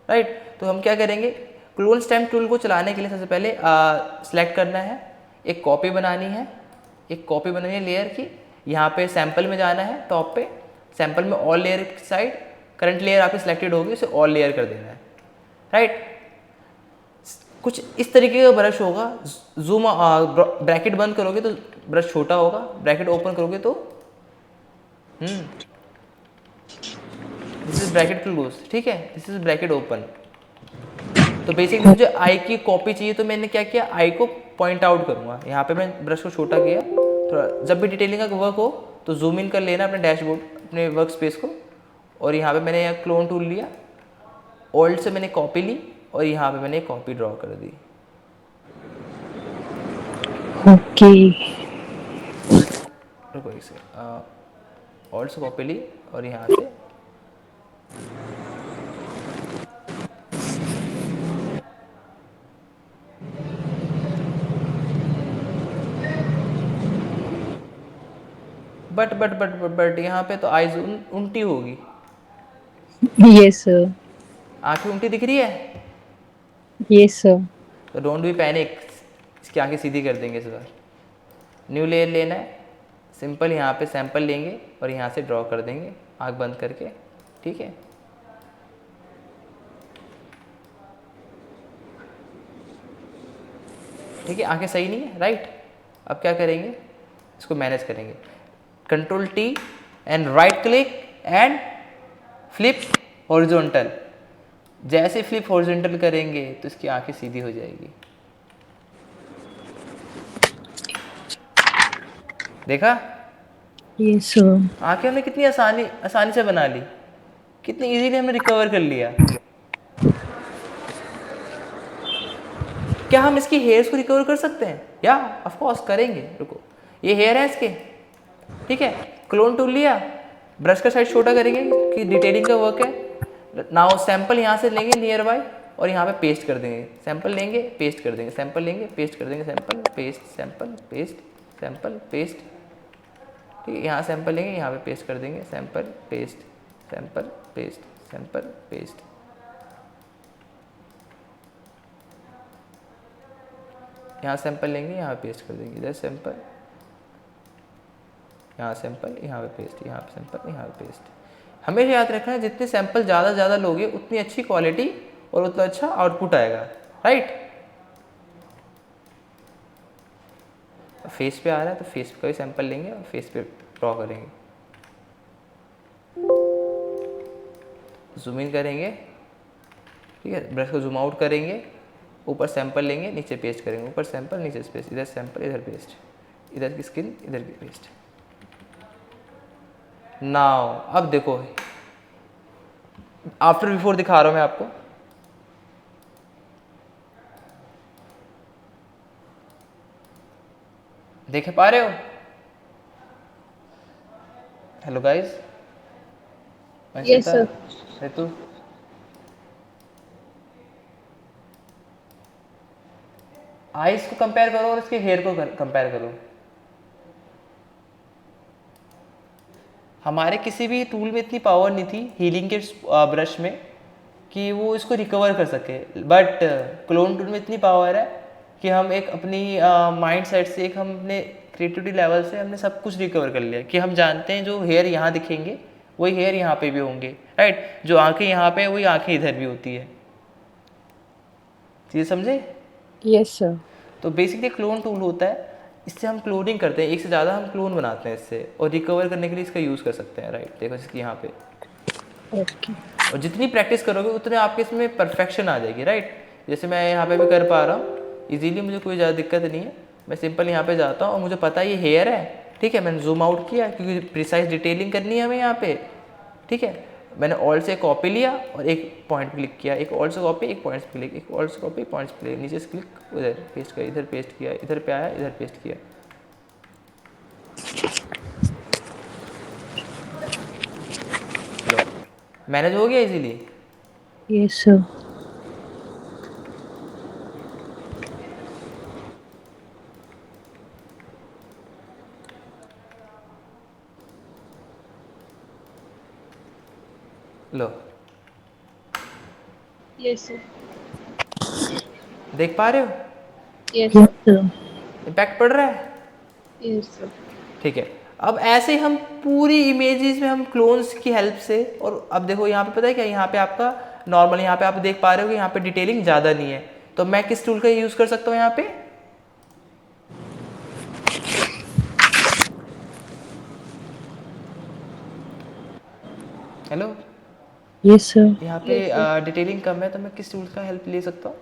right. तो हम क्या करेंगे, क्लोन स्टैम्प टूल को चलाने के लिए सबसे पहले सिलेक्ट करना है, एक कॉपी बनानी है, एक कॉपी बनानी है लेयर की। यहाँ पे सैंपल में जाना है, टॉप पे सैंपल में ऑल लेयर की साइड करंट लेयर आपकी सिलेक्टेड होगी, उसे ऑल लेयर कर देना है, राइट। कुछ इस तरीके का ब्रश होगा। जूम ब्रैकेट बंद करोगे तो ब्रश छोटा होगा, ब्रैकेट ओपन करोगे तो दिस इज ब्रैकेट क्लोज, ठीक है, दिस इज ब्रैकेट ओपन। तो बेसिकली मुझे आई की कॉपी चाहिए, तो मैंने क्या किया, आई को पॉइंट आउट करूंगा। यहाँ पे मैं ब्रश को छोटा किया, थोड़ा। जब भी डिटेलिंग का वर्क हो तो जूम इन कर लेना अपने डैशबोर्ड, अपने वर्क स्पेस को, और यहाँ पे मैंने यहाँ क्लोन टूल लिया, ओल्ड से मैंने कॉपी ली और यहाँ पे मैंने कॉपी ड्रॉ कर दी। ओके। रुको एक से ओल्ड से कॉपी ली और यहाँ से बट यहाँ पे तो आइज उल्टी होगी, यस सर, आंखें उल्टी दिख रही है, यस सर। तो डोंट बी पैनिक, इसकी आंखें सीधी कर देंगे इस बार। न्यू लेयर लेना है, सिंपल यहाँ पे सैंपल लेंगे और यहाँ से ड्रॉ कर देंगे आँख बंद करके, ठीक है। ठीक है, आंखें सही नहीं है, राइट। अब क्या करेंगे, इसको मैनेज करेंगे, control T and right click and flip horizontal. जैसे फ्लिप हॉरिजॉन्टल करेंगे तो इसकी आंखें सीधी हो जाएगी, देखा। यस सर, आंखें हमने कितनी आसानी से बना ली, कितनी इजीली हमने रिकवर कर लिया। क्या हम इसकी हेयर्स को रिकवर कर सकते हैं? या ऑफ कोर्स करेंगे। रुको, ये हेयर है इसके, ठीक है। क्लोन टूल लिया, ब्रश का साइज छोटा करेंगे कि डिटेलिंग का वर्क है। नाउ सैंपल यहाँ से लेंगे नियर बाय और यहाँ पे पेस्ट कर देंगे। सैंपल लेंगे, पेस्ट कर देंगे, सैंपल लेंगे, पेस्ट कर देंगे, sample paste, sample paste, sample paste, ठीक है। यहाँ सैंपल लेंगे, यहाँ पे पेस्ट कर देंगे, sample paste, sample paste, sample paste. यहाँ सैंपल लेंगे, यहाँ पेस्ट कर देंगे, इधर सैंपल, यहाँ सैंपल, यहाँ पे पेस्ट, यहाँ पे सैंपल, यहाँ पे पेस्ट। हमेशा याद रखना है जितने सैंपल ज़्यादा लोगे उतनी अच्छी क्वालिटी और उतना अच्छा आउटपुट आएगा, राइट। फेस पे आ रहा है तो फेस का भी सैंपल लेंगे और फेस पे ड्रॉ करेंगे, जूम इन करेंगे, ठीक है। ब्रश को जूम आउट करेंगे, ऊपर सैंपल लेंगे, नीचे पेस्ट करेंगे, ऊपर सैंपल, नीचे पेस्ट, इधर सैंपल, इधर पेस्ट, इधर की स्किन, इधर की पेस्ट। नाउ अब देखो, आफ्टर बिफोर दिखा रहा हूं मैं आपको। देख पा रहे हो? Hello guys, yes sir. Ritu, eyes को कंपेयर करो और इसके हेयर को कंपेयर करो। हमारे किसी भी टूल में इतनी पावर नहीं थी हीलिंग के ब्रश में कि वो इसको रिकवर कर सके, बट क्लोन टूल में इतनी पावर है कि हम एक अपनी माइंड सेट से, एक हम अपने क्रिएटिविटी लेवल से हमने सब कुछ रिकवर कर लिया कि हम जानते हैं जो हेयर यहाँ दिखेंगे वही हेयर यहाँ पे भी होंगे, राइट। जो आंखें यहाँ पे वही आंखें इधर भी होती है, चीज़ समझे? Yes sir. तो बेसिकली क्लोन टूल होता है, इससे हम क्लोनिंग करते हैं, एक से ज़्यादा हम क्लोन बनाते हैं इससे, और रिकवर करने के लिए इसका यूज़ कर सकते हैं, राइट। देखो इसकी यहाँ पे, ओके। और जितनी प्रैक्टिस करोगे उतने आपके इसमें परफेक्शन आ जाएगी, राइट। जैसे मैं यहाँ पे भी कर पा रहा हूँ इजीली, मुझे कोई ज़्यादा दिक्कत नहीं है। मैं सिंपल यहाँ पे जाता हूँ और मुझे पता है ये हेयर है, ठीक है। मैंने जूम आउट किया क्योंकि प्रिसाइज डिटेलिंग करनी है हमें यहाँ पे, ठीक है। मैंने ऑल्ट से कॉपी लिया और एक पॉइंट क्लिक किया, एक ऑल्ट से कॉपी, एक पॉइंट क्लिक, एक ऑल्ट से कॉपी, पॉइंट्स क्लिक, नीचे से क्लिक, उधर पेस्ट किया, इधर पेस्ट किया, इधर पे आया, इधर पेस्ट किया। मैनेज हो गया इजीली। Yes sir. लो, यस सर। देख पा रहे हो यस यस सर। इम्पैक्ट पड़ रहा है? Yes sir. ठीक है। अब ऐसे हम पूरी इमेजेस में हम क्लोन्स की हेल्प से, और अब देखो यहाँ पे पता है क्या, यहाँ पे आपका नॉर्मल, यहाँ पे आप देख पा रहे हो कि यहाँ पे डिटेलिंग ज़्यादा नहीं है, तो मैं किस टूल का यूज़ कर सकता हूँ यहाँ पे? Hello, yes sir. यहाँ पे डिटेलिंग कम है तो मैं किस टूल का हेल्प ले सकता हूँ?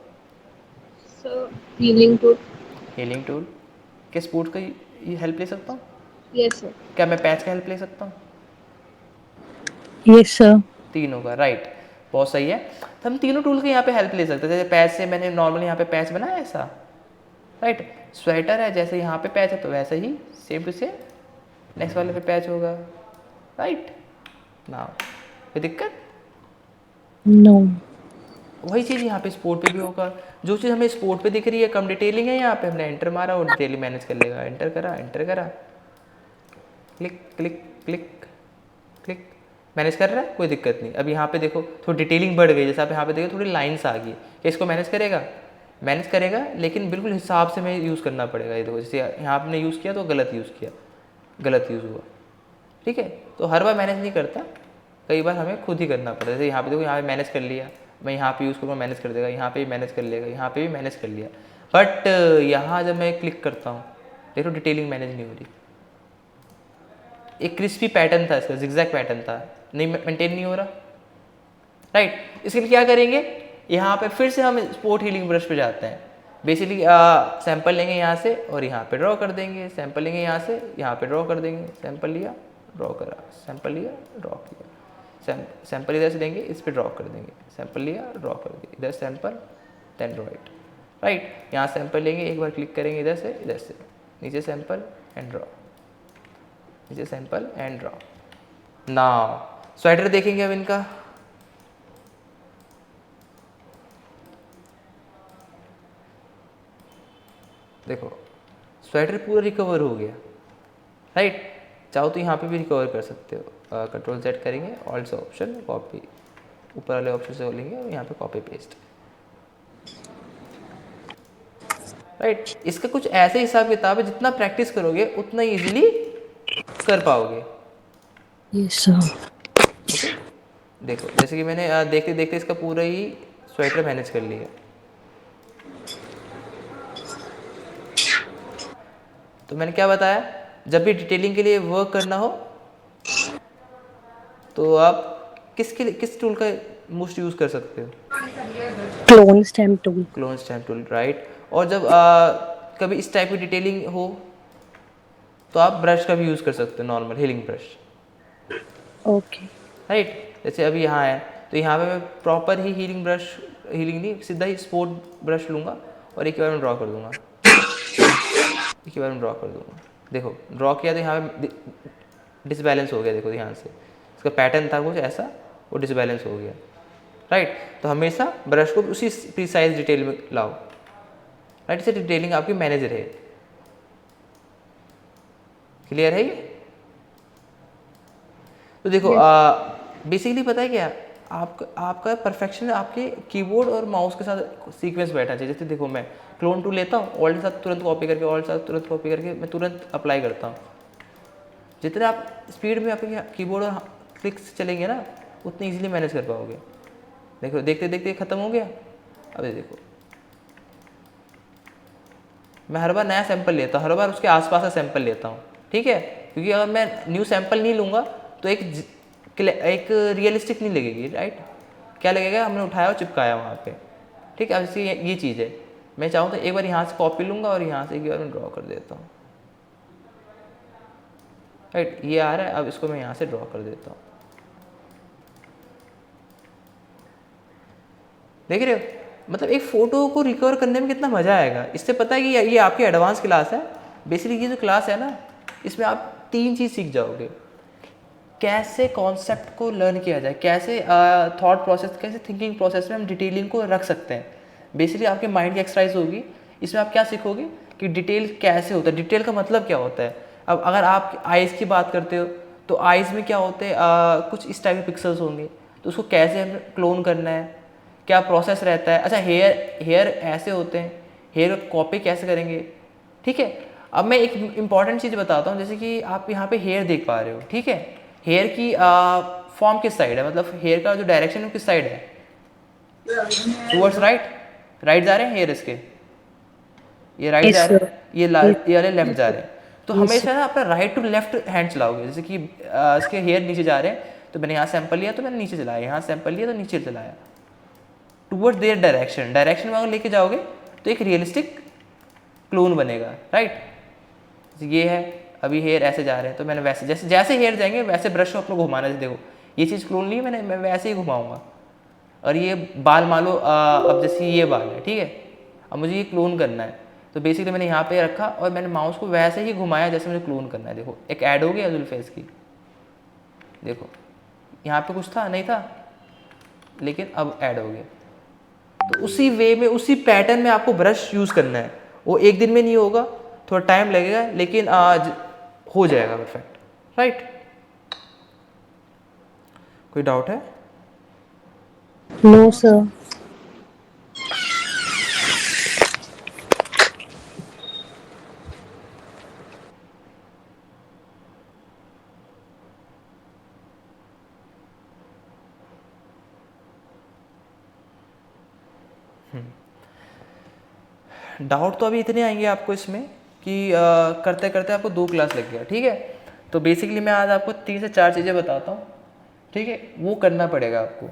Sir healing tool. Healing tool. किस स्पोर्ट का हेल्प ले सकता हूँ? Yes sir. क्या मैं पैच का हेल्प ले सकता हूँ? Yes sir. तीनों का, राइट। बहुत सही है, तो हम तीनों टूल के यहाँ पे हेल्प ले सकते हैं। जैसे पैच से मैंने नॉर्मली यहाँ पे पैच बनाया ऐसा, राइट। स्वेटर है, जैसे यहाँ पे पैच है तो वैसे ही सेम टू सेम नेक्स्ट वाले पे पैच होगा, राइट ना। कोई दिक्कत? नो। वही चीज़ यहाँ पे स्पोर्ट पे भी होगा। जो चीज़ हमें स्पोर्ट पे दिख रही है कम डिटेलिंग है, यहाँ पे हमने एंटर मारा और डिटेलिंग मैनेज कर लेगा। एंटर करा, एंटर करा, click click click click, manage कर रहा है, कोई दिक्कत नहीं। अब यहाँ पे देखो थोड़ी डिटेलिंग बढ़ गई, जैसे आप यहाँ पे देखो थोड़ी लाइन्स आ गई, क्या इसको मैनेज करेगा? मैनेज करेगा, लेकिन बिल्कुल हिसाब से मैं यूज़ करना पड़ेगा। ये देखो जैसे यहाँ आपने यूज़ किया तो गलत यूज़ किया, गलत यूज़ हुआ, ठीक है। तो हर बार मैनेज नहीं करता, कई बार हमें खुद ही करना पड़ता है। जैसे यहाँ पे देखो, यहाँ पे मैनेज कर लिया, मैं यहाँ पे यूज़ करूँगा मैनेज कर देगा, यहाँ पे भी मैनेज कर लेगा, यहाँ पे भी मैनेज कर लिया। बट यहाँ जब मैं क्लिक करता हूँ देखो डिटेलिंग मैनेज नहीं हो रही। एक क्रिस्पी पैटर्न था इसका, जिगजैग पैटर्न था, नहीं मेंटेन नहीं हो रहा, राइट। इसके लिए क्या करेंगे, यहाँ पे फिर से हम स्पोर्ट हीलिंग ब्रश पे जाते हैं। बेसिकली सैंपल लेंगे यहाँ से और यहाँ पे ड्रॉ कर देंगे, सैंपल लेंगे यहाँ से यहाँ पे ड्रॉ कर देंगे, सैंपल लिया ड्रॉ करा, सैंपल लिया ड्रॉ किया, सैंपल इधर से लेंगे इस पे ड्रॉ कर देंगे, सैंपल लिया ड्रॉ कर दिया, इधर sample then draw it, right. यहाँ सैंपल लेंगे, एक बार क्लिक करेंगे इधर से नीचे सैंपल एंड ड्रॉ, नीचे sample and draw. Now sweater देखेंगे अब इनका। देखो स्वेटर पूरा रिकवर हो गया, राइट। चाहो तो यहाँ पे भी रिकवर कर सकते हो, कंट्रोल Z करेंगे, ऑल्ट से ऑप्शन कॉपी, ऊपर वाले ऑप्शन से लेंगे और यहाँ पे कॉपी पेस्ट, राइट। इसका कुछ ऐसे हिसाब किताब है, जितना प्रैक्टिस करोगे उतना इजीली कर पाओगे। Yes sir. देखो जैसे कि मैंने देखते देखते इसका पूरा ही स्वेटर मैनेज कर लिया। तो मैंने क्या बताया, जब भी डिटेलिंग के लिए वर्क करना हो तो आप किस टूल का मोस्ट यूज़ कर सकते हो? Clone stamp tool. Clone stamp tool, right. और जब कभी इस टाइप की डिटेलिंग हो तो आप ब्रश का भी यूज़ कर सकते हो, normal healing brush, okay, right. जैसे अभी यहाँ है तो यहाँ पे मैं प्रॉपर ही हीलिंग नहीं, सीधा ही स्पोर्ट ब्रश लूँगा और एक बार में ड्रॉ कर दूँगा, एक बार में ड्रॉ कर दूँगा। देखो ड्रॉ किया तो यहाँ पे डिसबैलेंस हो गया, देखो ध्यान से, इसका पैटर्न था कुछ ऐसा, वो डिसबैलेंस हो गया, राइट। तो हमेशा ब्रश को उसी प्रिसाइज डिटेल में लाओ, राइट। इससे डिटेलिंग आपकी मैनेज रहे। क्लियर है ये? तो देखो बेसिकली पता है क्या, आपका परफेक्शन आपके कीबोर्ड और माउस के साथ सीक्वेंस बैठा चाहिए। जैसे देखो मैं क्लोन टूल लेता हूँ, ऑल्ट के साथ तुरंत कॉपी करके, ऑल्ट के साथ तुरंत कॉपी करके मैं तुरंत अप्लाई करता हूँ। जितने आप स्पीड में आपके कीबोर्ड और क्लिक से चलेंगे ना, उतनी इजीली मैनेज कर पाओगे। देखो देखते देखते ख़त्म हो गया। अब ये देखो मैं हर बार नया सैंपल लेता हूँ, हर बार उसके आसपास का सैंपल लेता हूँ, ठीक है। क्योंकि अगर मैं न्यू सैंपल नहीं लूँगा तो एक रियलिस्टिक नहीं लगेगी, राइट। क्या लगेगा, हमने उठाया और चिपकाया वहाँ पे, ठीक है। अब इसकी ये चीज़ है, मैं चाहूँ तो एक बार यहाँ से कॉपी लूँगा और यहाँ से एक बार मैं ड्रॉ कर देता हूँ, राइट। ये आ रहा है, अब इसको मैं यहाँ से ड्रॉ कर देता हूँ, देख रहे हो। मतलब एक फ़ोटो को रिकवर करने में कितना मज़ा आएगा। इससे पता है कि ये आपकी एडवांस क्लास है। बेसिकली ये जो क्लास है ना, इसमें आप 3 चीज़ सीख जाओगे। कैसे कॉन्सेप्ट को लर्न किया जाए, कैसे थॉट प्रोसेस, कैसे थिंकिंग प्रोसेस में हम डिटेलिंग को रख सकते हैं। बेसिकली आपके माइंड की एक्सरसाइज होगी। इसमें आप क्या सीखोगे कि डिटेल कैसे होता है, डिटेल का मतलब क्या होता है। अब अगर आप आइज़ की बात करते हो तो आइज़ में क्या होते हैं, कुछ इस टाइप के पिक्सल्स होंगे, तो उसको कैसे हमें क्लोन करना है, क्या प्रोसेस रहता है। अच्छा हेयर ऐसे होते हैं, हेयर कॉपी कैसे करेंगे, ठीक है। अब मैं एक इम्पॉर्टेंट चीज़ बताता हूँ, जैसे कि आप यहाँ पे हेयर देख पा रहे हो, ठीक है। हेयर की फॉर्म किस साइड है, मतलब हेयर का जो डायरेक्शन है किस साइड है, टूवर्ड्स राइट जा रहे हैं हेयर इसके, ये राइट जा रहे हैं, ये वाले लेफ्ट जा रहे हैं। तो हमेशा ना अपना राइट टू लेफ्ट हैंड चलाओगे। जैसे कि इसके हेयर नीचे जा रहे हैं तो मैंने यहाँ सैंपल लिया तो मैंने नीचे चलाया, यहाँ सैंपल लिया तो नीचे चलाया, टूवर्ड्स देयर डायरेक्शन में अगर लेके जाओगे तो एक रियलिस्टिक क्लोन बनेगा, राइट। ये है, अभी हेयर ऐसे जा रहे हैं तो मैंने वैसे जैसे हेयर जाएंगे वैसे ब्रश को अपने घुमाना है। देखो ये चीज़ क्लोन ली मैं वैसे ही घुमाऊंगा। और ये बाल मान लो अब जैसे ये बाल है, ठीक है, अब मुझे ये क्लोन करना है तो बेसिकली मैंने यहाँ पे रखा और मैंने माउस को वैसे ही घुमाया जैसे मुझे क्लोन करना है। देखो एक ऐड हो गया जुल्फेस की, देखो यहाँ पे कुछ था नहीं था लेकिन अब ऐड हो गया। तो उसी वे में, उसी पैटर्न में आपको ब्रश यूज़ करना है। वो एक दिन में नहीं होगा, थोड़ा टाइम लगेगा, लेकिन आज हो जाएगा परफेक्ट, राइट? कोई डाउट है? No sir. डाउट तो अभी इतने आएंगे आपको इसमें कि करते करते आपको 2 क्लास लग गया, ठीक है? तो बेसिकली मैं आज आपको 3 से 4 चीज़ें बताता हूँ, ठीक है? वो करना पड़ेगा आपको।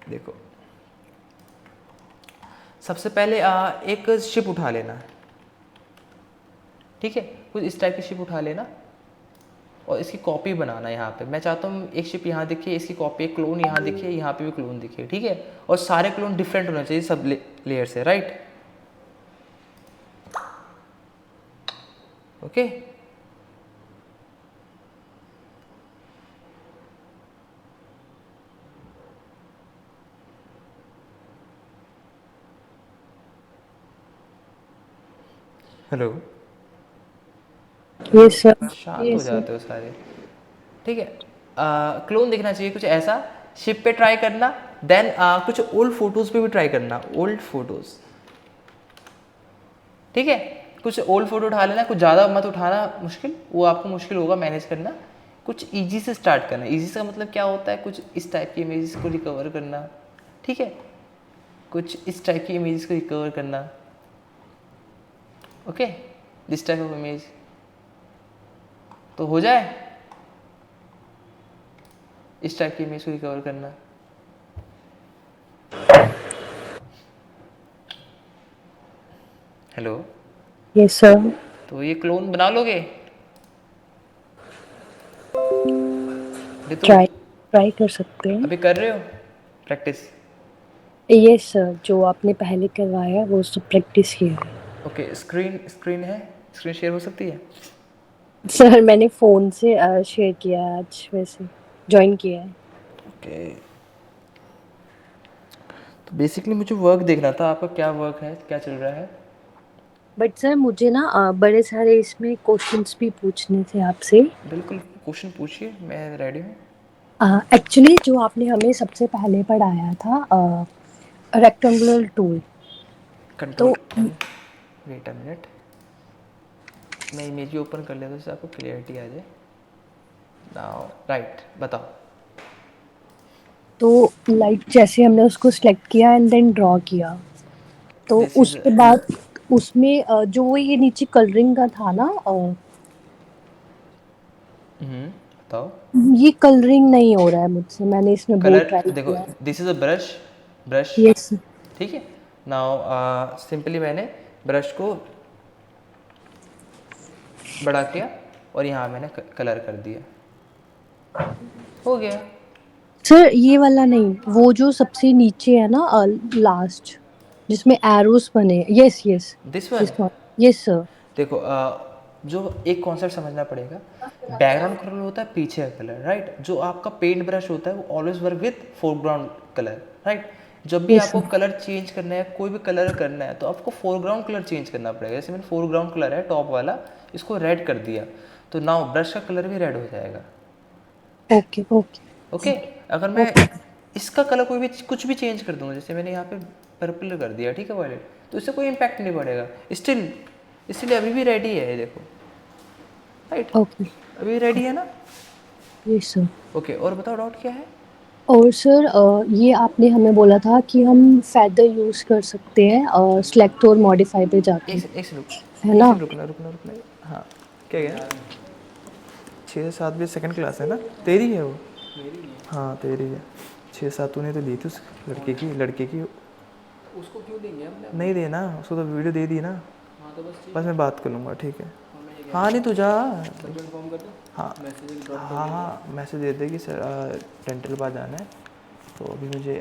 देखो, सबसे पहले एक शिप उठा लेना, ठीक है? कुछ इस टाइप की शिप उठा लेना और इसकी कॉपी बनाना। यहाँ पे मैं चाहता हूँ एक शिप यहाँ दिखे, इसकी कॉपी, एक क्लोन यहाँ दिखे, यहाँ पे भी क्लोन दिखे, ठीक है? और सारे क्लोन डिफरेंट होने चाहिए सब लेयर से, right? Okay? Hello? Yes sir. शांत हो जाते हो सारे, ठीक है? क्लोन दिखना चाहिए कुछ ऐसा, शिप पे ट्राई करना, देन कुछ ओल्ड फोटोज पे भी ट्राई करना, ओल्ड फोटोज, ठीक है? कुछ ओल्ड फोटो उठा लेना, कुछ ज़्यादा मत उठाना मुश्किल, वो आपको मुश्किल होगा मैनेज करना। कुछ इजी से स्टार्ट करना। इजी से मतलब क्या होता है? कुछ इस टाइप की इमेजेस को रिकवर करना, ठीक है? कुछ इस टाइप की इमेजेस को रिकवर करना, okay? This type of image तो हो जाए, इस टाइप की इमेज को रिकवर करना। हेलो? Yes sir. तो ये क्लोन बना लोगे? रितु, ट्राई कर सकते हैं। अभी कर रहे हो प्रैक्टिस? यस सर, जो आपने पहले करवाया वो सब प्रैक्टिस किया है। ओके, स्क्रीन है, स्क्रीन शेयर हो सकती है? सर मैंने फ़ोन से शेयर किया है आज, वैसे ज्वाइन किया है। ओके, तो बेसिकली मुझे वर्क देखना था, आपका क्या वर्क है, क्या चल रहा है? बट सर मुझे ना बड़े सारे इसमें क्वेश्चंस भी पूछने थे आपसे। बिल्कुल, क्वेश्चन पूछिए, मैं रेडी हूँ। एक्चुअली जो आपने हमें सबसे पहले पढ़ाया था रेक्टेंगुलर टूल, कंट्रोल, तो वेट अ मिनट, मैं इमेज ओपन कर लेता हूँ जिससे आपको क्लियरिटी आ जाए। नाउ राइट, बताओ। तो लाइक जैसे हमने उसको सिलेक्ट किया एंड देन ड्रॉ किया, तो दिस इज, उसके बाद उसमें जो वो ये नीचे कलरिंग का था ना, बताओ। ये कलरिंग नहीं हो रहा है मुझसे, मैंने इसमें बहुत कलर ट्राई देखो, किया। This is a brush, brush, yes. ठीक है? नाउ सिंपली मैंने ब्रश को बड़ा किया और यहाँ मैंने कलर कर दिया, हो गया। सर ये वाला नहीं, वो जो सबसे नीचे है ना लास्ट, जिसमें एरोस बने। Yes yes, this one, this one. Yes sir. देखो जो एक कॉन्सेप्ट समझना पड़ेगा, बैकग्राउंड कलर होता है पीछे का कलर, राइट? जो आपका पेंट ब्रश होता है वो always work with foreground colour, right? जब भी यस आपको सर। कलर चेंज करना है, कोई भी कलर करना है, तो आपको फोरग्राउंड कलर चेंज करना पड़ेगा। जैसे मैंने फोरग्राउंड कलर है टॉप वाला, इसको रेड कर दिया, तो नाउ ब्रश का कलर भी रेड हो जाएगा, ओके ओके ओके? अगर मैं ओके। इसका कलर कोई भी कुछ भी चेंज कर दूंगा, जैसे मैंने यहाँ पे पर्पल कर दिया, ठीक है, वायलेट, तो इससे कोई इम्पैक्ट नहीं पड़ेगा, स्टिल इसलिए अभी भी रेडी है ये, देखो, राइट? ओके। अभी रेडी है ना? Yes sir. ओके, और बताओ डाउट क्या है? और सर ये आपने हमें बोला था कि हम फेदर यूज़ कर सकते हैं सेलेक्ट और मॉडिफाई पे जाके, एक से रुक, है एक ना? सेकंड रुकना। हाँ, क्या गया? 6 से 7 बजे सेकंड क्लास है ना तेरी? है वो? हाँ तेरी है। 6-7 तूने तो ली थी उस लड़के की। उसको क्यों देंगे हम? नहीं देना उसको, तो वीडियो दे दी ना। हाँ तो बस ठीक बस मैं बात कर लूँगा, ठीक है? है। मैं ये कह हाँ नहीं तू जा। सब इन्फॉर्म कर दो। हाँ मैसेज ड्रॉप कर हाँ, मैसेज दे दे कि सर डेंटल पास जाना है, तो अभी मुझे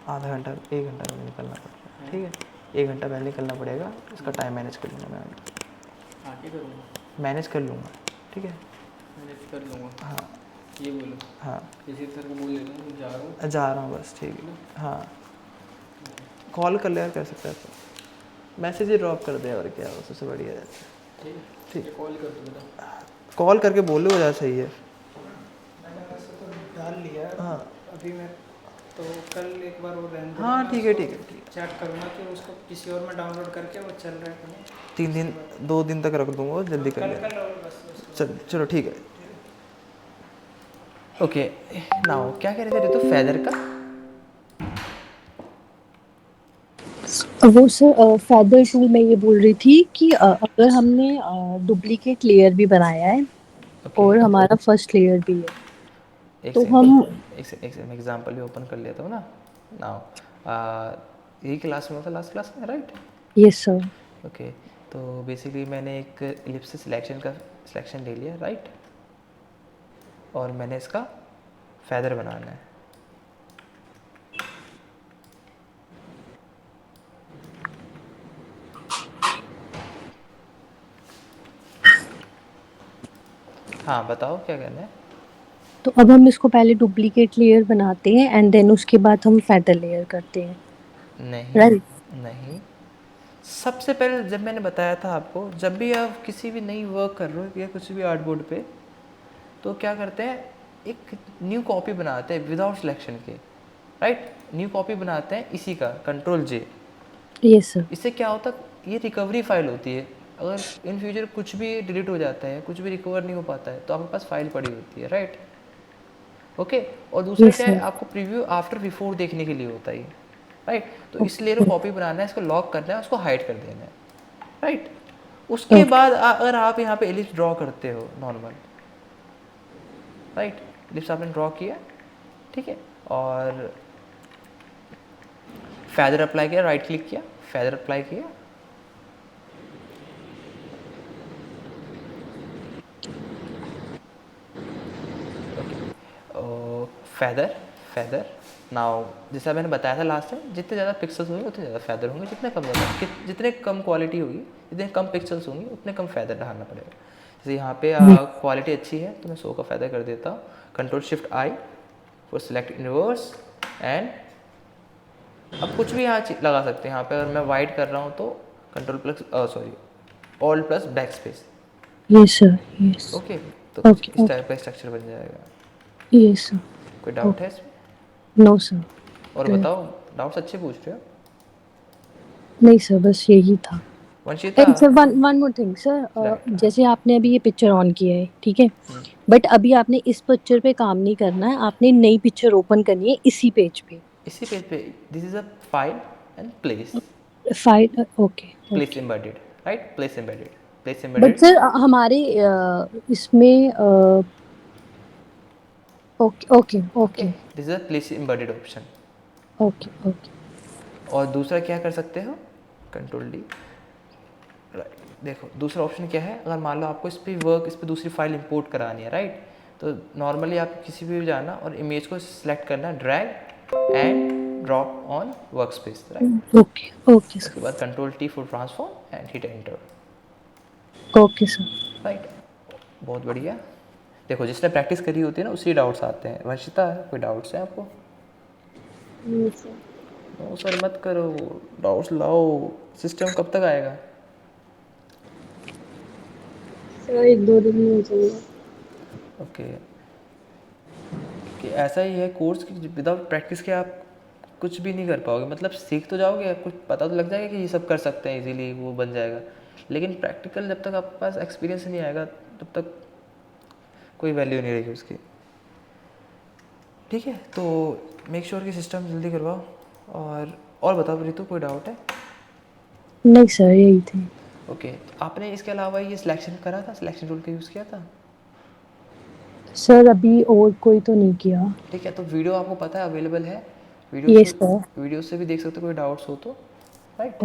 आधा घंटा 1 घंटा पहले निकलना पड़ेगा, ठीक है? 1 घंटा पहले निकलना पड़ेगा, इसका टाइम मैनेज कर लूँगा मैं, आके करूँगा, मैनेज कर लूँगा, ठीक है? मैनेज कर लूँगा। हाँ ये बोलो, हाँ, जैसे सर को बोल देता हूँ जा रहा हूँ। जा रहा हूँ बस, ठीक है? हाँ, कॉल कर ले यार, कर सकता है तो मैसेज ही ड्रॉप कर दे, और क्या हो, सबसे बढ़िया है। ठीक है, ठीक। कॉल कर दो बेटा। कॉल करके बोलो ज़्यादा सही है। मैंने वैसे तो डाल लिया। हाँ अभी मैं तो कल एक बार वो रहने हाँ दूंगा, ठीक है उसको ठीक है ठीक है। चेक करूँगा कि उसको किसी और में डाउनलोड करके वो चल रहा है कि नहीं। 3 दिन 2 दिन तक रख दूंगा, जल्दी कर कल लेना। कल और बस उसके चल बाद। चलो ठीक है। ओके नाउ क्या कह रहे थे तो फेदर का? वो सर फेदर टूल में ये बोल रही थी कि अगर हमने डुप्लीकेट लेयर भी बनाया है ओके और हमारा फर्स्ट लेयर भी है एक तो हम सेकंड एक एग्जांपल भी ओपन कर लेता हूँ ना। नाउ यही क्लास में होता, लास्ट क्लास में, राइट? यस सर ओके तो बेसिकली मैंने एक इलिप्सिस सिलेक्शन ले लिया, राइट? और मैंने इसका फेदर बनाना है। हाँ बताओ क्या करना है। तो अब हम इसको पहले डुप्लीकेट लेयर बनाते हैं एंड देन उसके बाद हम फेदर लेयर करते हैं, नहीं राइट? नहीं, सबसे पहले जब मैंने बताया था आपको, जब भी आप किसी भी नई वर्क कर रहे हो या कुछ भी आर्टबोर्ड पे, तो क्या करते हैं, एक न्यू कॉपी बनाते हैं विदाउट सिलेक्शन के, राइट? न्यू कॉपी बनाते हैं इसी का, कंट्रोल जे। Yes sir. इससे क्या होता है, ये रिकवरी फाइल होती है। अगर इन फ्यूचर कुछ भी डिलीट हो जाता है, कुछ भी रिकवर नहीं हो पाता है, तो आपके पास फाइल पड़ी होती है, राइट? ओके और दूसरा यस क्या है, सर। आपको प्रीव्यू आफ्टर बिफोर देखने के लिए होता है, राइट? तो इसलिए जो कॉपी बनाना है, इसको लॉक करना है, उसको हाइड कर देना है, राइट? उसके बाद अगर आप यहाँ पे एलिप्स ड्रॉ करते हो नॉर्मल, राइट? एलिप्स आपने ड्रॉ किया, ठीक है, और फेदर अप्लाई किया, राइट क्लिक किया, फेदर अप्लाई किया, फेदर फेदर नाउ जैसा मैंने बताया था लास्ट टाइम, जितने ज़्यादा पिक्सल्स होंगे उतने ज़्यादा फेदर होंगे, जितने कम क्वालिटी होगी, जितने कम पिक्सल्स होंगे उतने कम फेदर डालना पड़ेगा। जैसे यहाँ पे क्वालिटी अच्छी है तो मैं 100 का फेदर कर देता हूँ। Control shift I for select inverse and अब कुछ भी यहाँ लगा सकते हैं। यहाँ पे अगर मैं वाइट कर रहा हूँ तो control plus alt plus back space, yes sir. Yes. Okay? तो कुछ ओके इस ओके। टाइप का स्ट्रक्चर बन जाएगा। Yes sir. कोई डाउट है इसमें? No sir. और बताओ, डाउट्स अच्छे पूछ रहे हो। नहीं सर, बस यही था। Vanshita and sir one more thing sir, right, जैसे आपने अभी ये पिक्चर ऑन किया है, ठीक है, बट अभी आपने इस पिक्चर पे काम नहीं करना है, आपने नई पिक्चर ओपन करनी है इसी पेज पे। इसी पेज पे this is a file and place file okay place okay. Embedded, right? Place but embedded sir हमारे इसमें okay okay okay, okay this is a place embedded option. Okay okay. और दूसरा क्या कर सकते हो, कंट्रोल डी, राइट? देखो दूसरा ऑप्शन क्या है, अगर मान लो आपको इस पे दूसरी फाइल इंपोर्ट करानी है, राइट? तो नॉर्मली आप किसी भी जाना और इमेज को सिलेक्ट करना, drag and drop on work space, right? Okay okay उसके सर। बाद control T for transform and hit enter, okay sir. Right? बहुत बढ़िया। देखो जिसने प्रैक्टिस करी होती है ना, उसी डाउट्स आते हैं। वंशिता कोई डाउट्स हैं आपको? नो सर मत करो, डाउट्स लाओ। सिस्टम कब तक आएगा? सर 1-2 दिन में हो जाएगा। ओके कि ऐसा ही है कोर्स कि विदाउट प्रैक्टिस के आप कुछ भी नहीं कर पाओगे। मतलब सीख तो जाओगे, कुछ पता तो लग जाएगा कि ये सब कर सकते हैं इजीली, वो बन जाएगा, लेकिन प्रैक्टिकल जब तक आपके पास एक्सपीरियंस नहीं आएगा तब तक कोई वैल्यू नहीं रहेगी उसकी, ठीक है? तो मेक श्योर कि सिस्टम जल्दी करवाओ। और बताओ रितु, कोई डाउट है? नहीं सर, यही थी। ओके आपने इसके अलावा ये सिलेक्शन करा था, सिलेक्शन टूल का यूज़ किया था? सर अभी और कोई तो नहीं किया। ठीक है, तो वीडियो आपको पता है अवेलेबल है, यस सर। वीडियो से भी देख सकते हो कोई डाउट्स हो तो, राइट?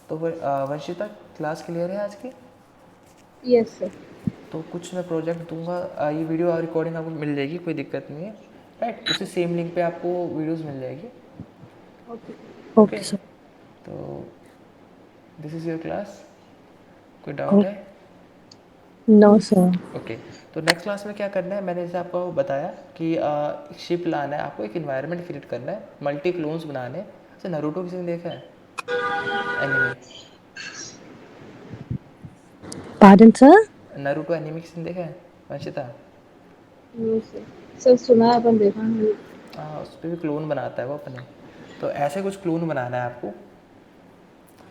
तो फिर वंशिता क्लास क्लियर है आज की? Yes sir. तो कुछ मैं प्रोजेक्ट दूंगा, ये वीडियो रिकॉर्डिंग आपको मिल जाएगी, कोई दिक्कत नहीं है, राइट? उसी सेम लिंक पे आपको वीडियोस मिल जाएगी, ओके? Okay sir. तो दिस इज़ योर क्लास, कोई डाउट है? No sir. ओके तो नेक्स्ट क्लास में क्या करना है, मैंने जैसे आपको बताया कि एक शिप लाना है आपको, एक इन्वायरमेंट क्रिएट करना है, मल्टी क्लोन्स बनाने हैं। जैसे नारुतो किसी ने देखा है anime? Pardon sir. Naruto anime किसने देखा है वंशिता? नो सर, सर सुना है पर देखा नहीं। हाँ, उस पर भी क्लोन बनाता है वो अपने। तो ऐसे कुछ क्लोन बनाना है आपको,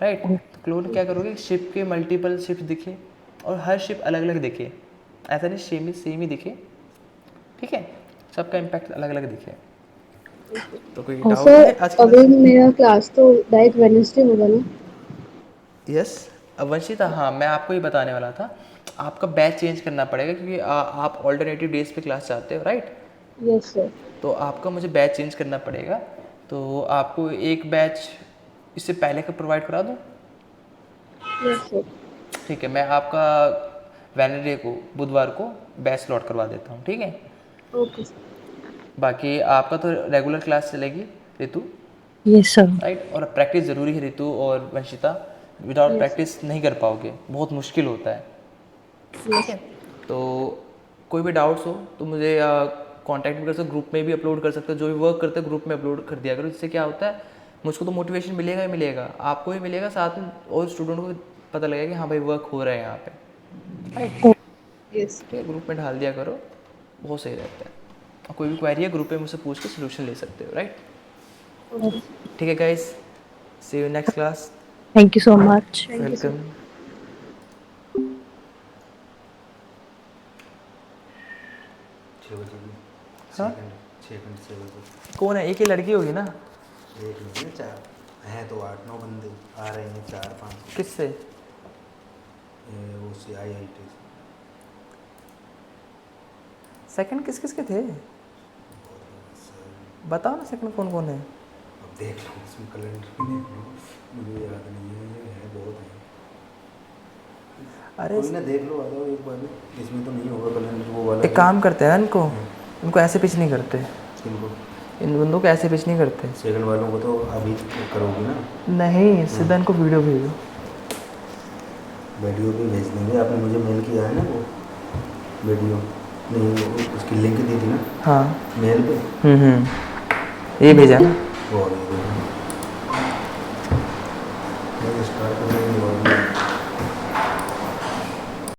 राइट? तो क्लोन क्या करोगे, शिप के मल्टीपल शिप्स दिखे और हर शिप अलग अलग दिखे, ऐसा नहीं सेम ही दिखे, ठीक है? सबका इम्पैक्ट अलग अलग दिखे। तो कोई और डाउट है सर आज की अभी क्लास? मेरा क्लास तो डायरेक्ट वेडनेसडे होगा ना? यस। अब वंशिता, हाँ मैं आपको ही बताने वाला था, आपका बैच चेंज करना पड़ेगा क्योंकि आप ऑल्टरनेटिव डेज पे क्लास चाहते हो, राइट? Yes sir. तो आपका मुझे बैच चेंज करना पड़ेगा। तो आपको एक बैच इससे पहले का प्रोवाइड करा दूँ? Yes sir. ठीक है, मैं आपका वेडनेसडे को, बुधवार को बैच स्लॉट करवा देता हूँ, ठीक है? Okay sir. बाकी आपका तो रेगुलर क्लास चलेगी रितु, यस सर। राइट? और प्रैक्टिस ज़रूरी है रितु और वंशिता, विदाउट यस प्रैक्टिस नहीं कर पाओगे, बहुत मुश्किल होता है, ठीक यस। है? तो कोई भी डाउट्स हो तो मुझे कांटेक्ट भी कर सकते हो, ग्रुप में भी अपलोड कर सकते हो, जो भी वर्क करते हो ग्रुप में अपलोड कर दिया करो। इससे क्या होता है, मुझको तो मोटिवेशन मिलेगा ही मिलेगा, आपको भी मिलेगा, साथ में और स्टूडेंट को भी पता लगेगा कि हाँ भाई वर्क हो रहा है यहाँ पे, राइट? यस। ठीक है, ग्रुप में ढाल दिया करो, बहुत सही रहता है। और कोई भी क्वेरी है ग्रुप में मुझसे पूछ के सोल्यूशन ले सकते हो, राइट? ठीक है guys, see you next class. Thank you so much. Thank you sir. Welcome. 6 बजे की हाँ? 6 बजे। कौन है? एक ही लड़की होगी ना? एक नहीं है, 4 हैं तो 8-9 बंदे आ रहे हैं, 4-5 किससे? वो से IIT से। सेकंड किस किस के थे? बताओ ना सेकंड कौन कौन है? अब देख लो इसमें कैलेंडर में देख लो, मुझे याद नहीं है, ये है बहुत है। अरे कोई ना देख लो, आ जाओ एक बार, इसमें तो नहीं होगा कैलेंडर वो वाला। एक काम करते हैं इनको, इनको ऐसे पिच नहीं करते, किनको? इन बंदों को ऐसे पिच नहीं करते। सेकंड वालों को तो अभी करोगी ना? नहीं, सीधा इनको वीडियो भेजो। वीडियो भी भेज देंगे, आपने मुझे मेल किया है ना वो वीडियो, नहीं वो उसकी लिंक दी थी ना हाँ। मेल पे, ये भेजा ना? वो और ये देखो। स्टार्ट कर देंगे और